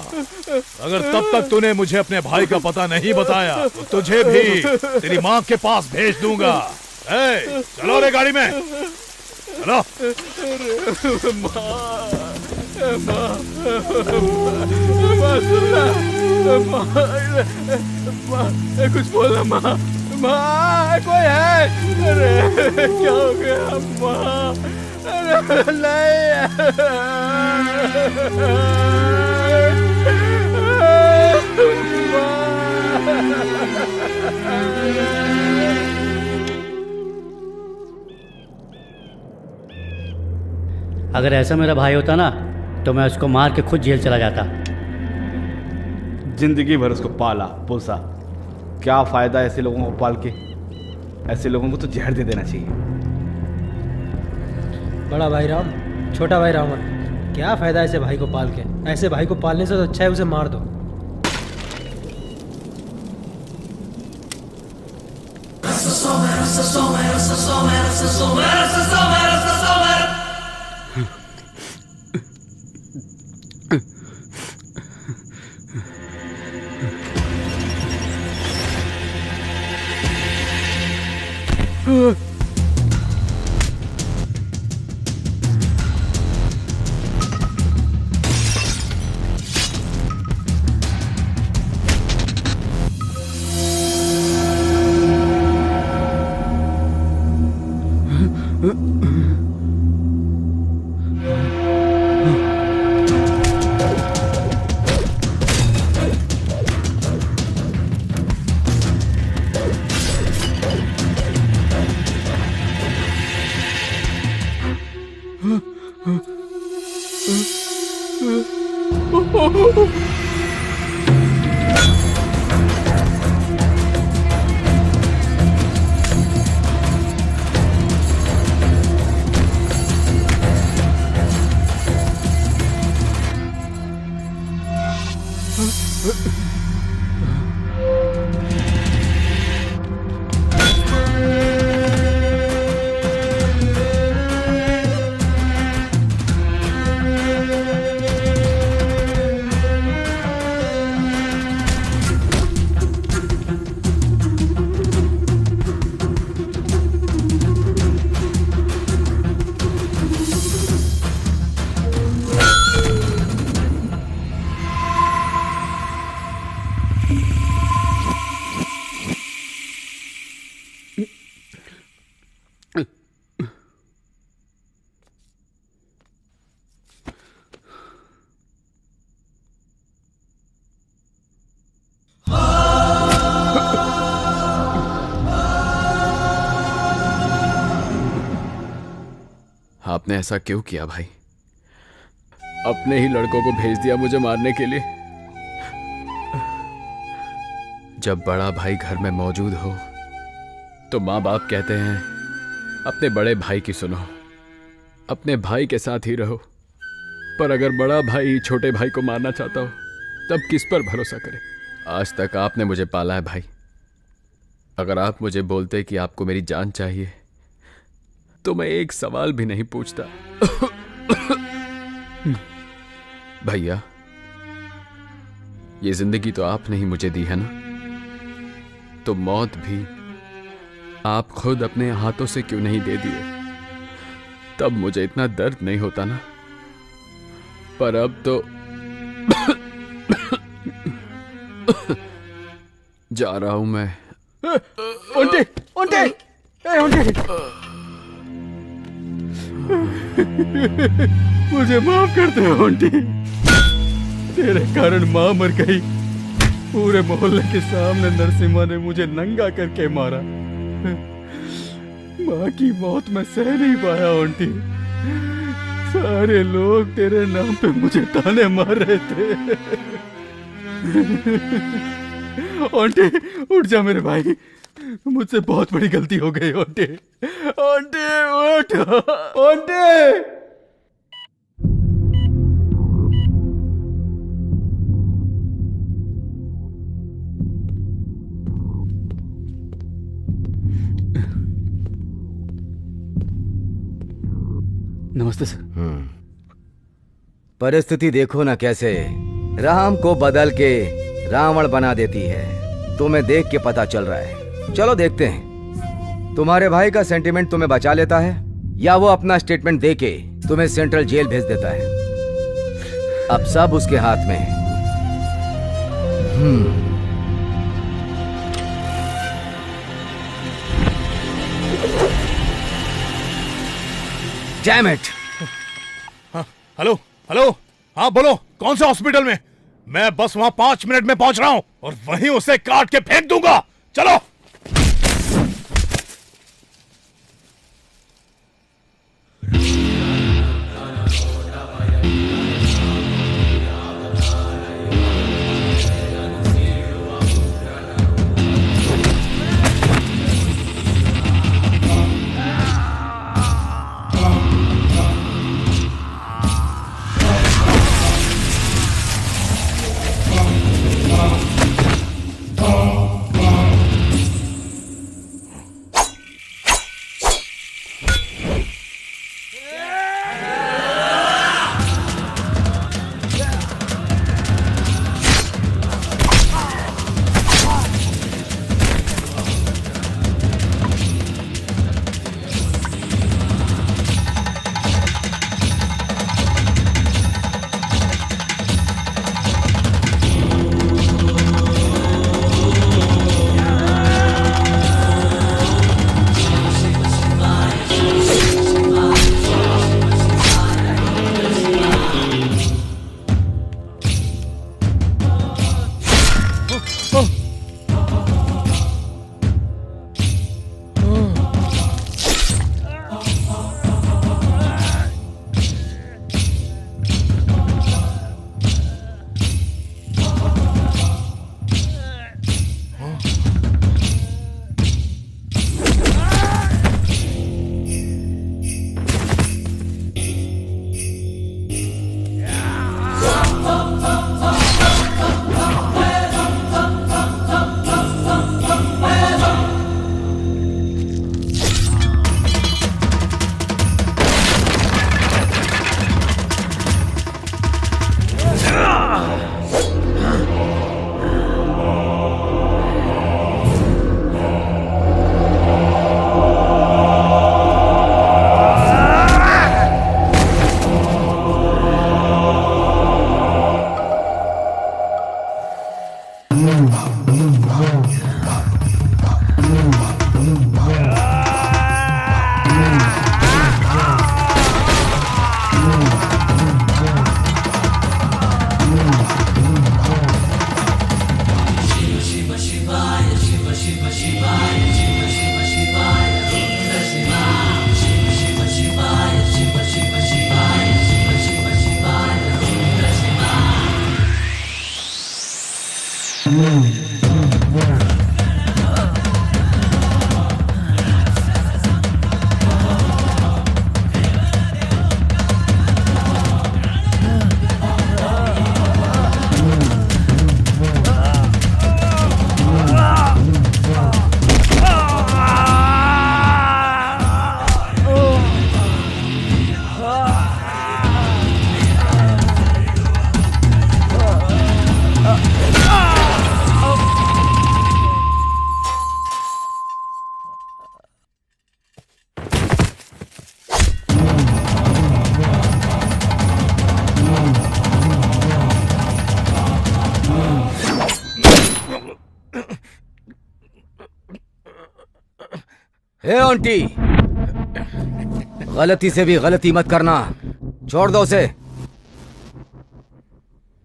अगर तब तक तूने मुझे अपने भाई का पता नहीं बताया तो तुझे भी तेरी माँ के पास भेज दूंगा। चलो रे गाड़ी में, चलो। कुछ बोला माँ, माँ कोई है? अरे क्या हो गया माँ? अरे नहीं। अगर ऐसा मेरा भाई होता ना तो मैं उसको मार के खुद जेल चला जाता। जिंदगी भर उसको पाला पोसा, क्या फायदा ऐसे लोगों को पाल के? ऐसे लोगों को तो जहर दे देना चाहिए। बड़ा भाई राम, छोटा भाई रावण, क्या फायदा ऐसे भाई को पाल के? ऐसे भाई को पालने से तो अच्छा है उसे मार दो। आपने ऐसा क्यों किया भाई? अपने ही लड़कों को भेज दिया मुझे मारने के लिए। जब बड़ा भाई घर में मौजूद हो तो माँ बाप कहते हैं अपने बड़े भाई की सुनो, अपने भाई के साथ ही रहो। पर अगर बड़ा भाई छोटे भाई को मारना चाहता हो तब किस पर भरोसा करे? आज तक आपने मुझे पाला है भाई। अगर आप मुझे बोलते कि आपको मेरी जान चाहिए तो मैं एक सवाल भी नहीं पूछता। भैया, ये जिंदगी तो आपने ही मुझे दी है ना, तो मौत भी आप खुद अपने हाथों से क्यों नहीं दे दिए? तब मुझे इतना दर्द नहीं होता ना। पर अब तो जा रहा हूं मैं। ओंटे, ओंटे, ए ओंटे। मुझे माफ कर दे ओंटे। तेरे कारण माँ मर गई। पूरे मोहल्ले के सामने नरसिम्हा ने मुझे नंगा करके मारा। माँ की मौत मैं सह नहीं पाया ओंटी। सारे लोग तेरे नाम पे मुझे ताने मार रहे थे। ओंटे, उठ जा मेरे भाई, मुझसे बहुत बड़ी गलती हो गई। ओंटे, ओंटे उठ, ओंटे। नमस्ते सर। परिस्थिति देखो ना कैसे राम को बदल के रावण बना देती है। तुम्हें देख के पता चल रहा है। चलो देखते हैं तुम्हारे भाई का सेंटिमेंट तुम्हें बचा लेता है या वो अपना स्टेटमेंट देके तुम्हें सेंट्रल जेल भेज देता है। अब सब उसके हाथ में है। Damn it! हेलो हेलो, हाँ बोलो, कौन से हॉस्पिटल में? मैं बस वहां 5 मिनट में पहुंच रहा हूं और वहीं उसे काट के फेंक दूंगा। चलो। ए आंटी, गलती से भी गलती मत करना, छोड़ दो उसे।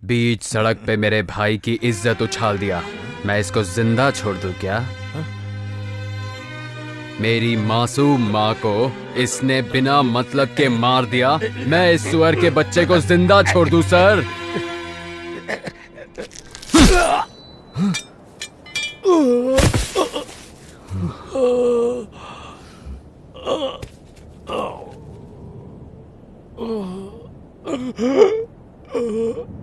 बीच सड़क पे मेरे भाई की इज्जत उछाल दिया, मैं इसको जिंदा छोड़ दूं क्या? मेरी मासूम माँ को इसने बिना मतलब के मार दिया, मैं इस सुअर के बच्चे को जिंदा छोड़ दूं सर? Oh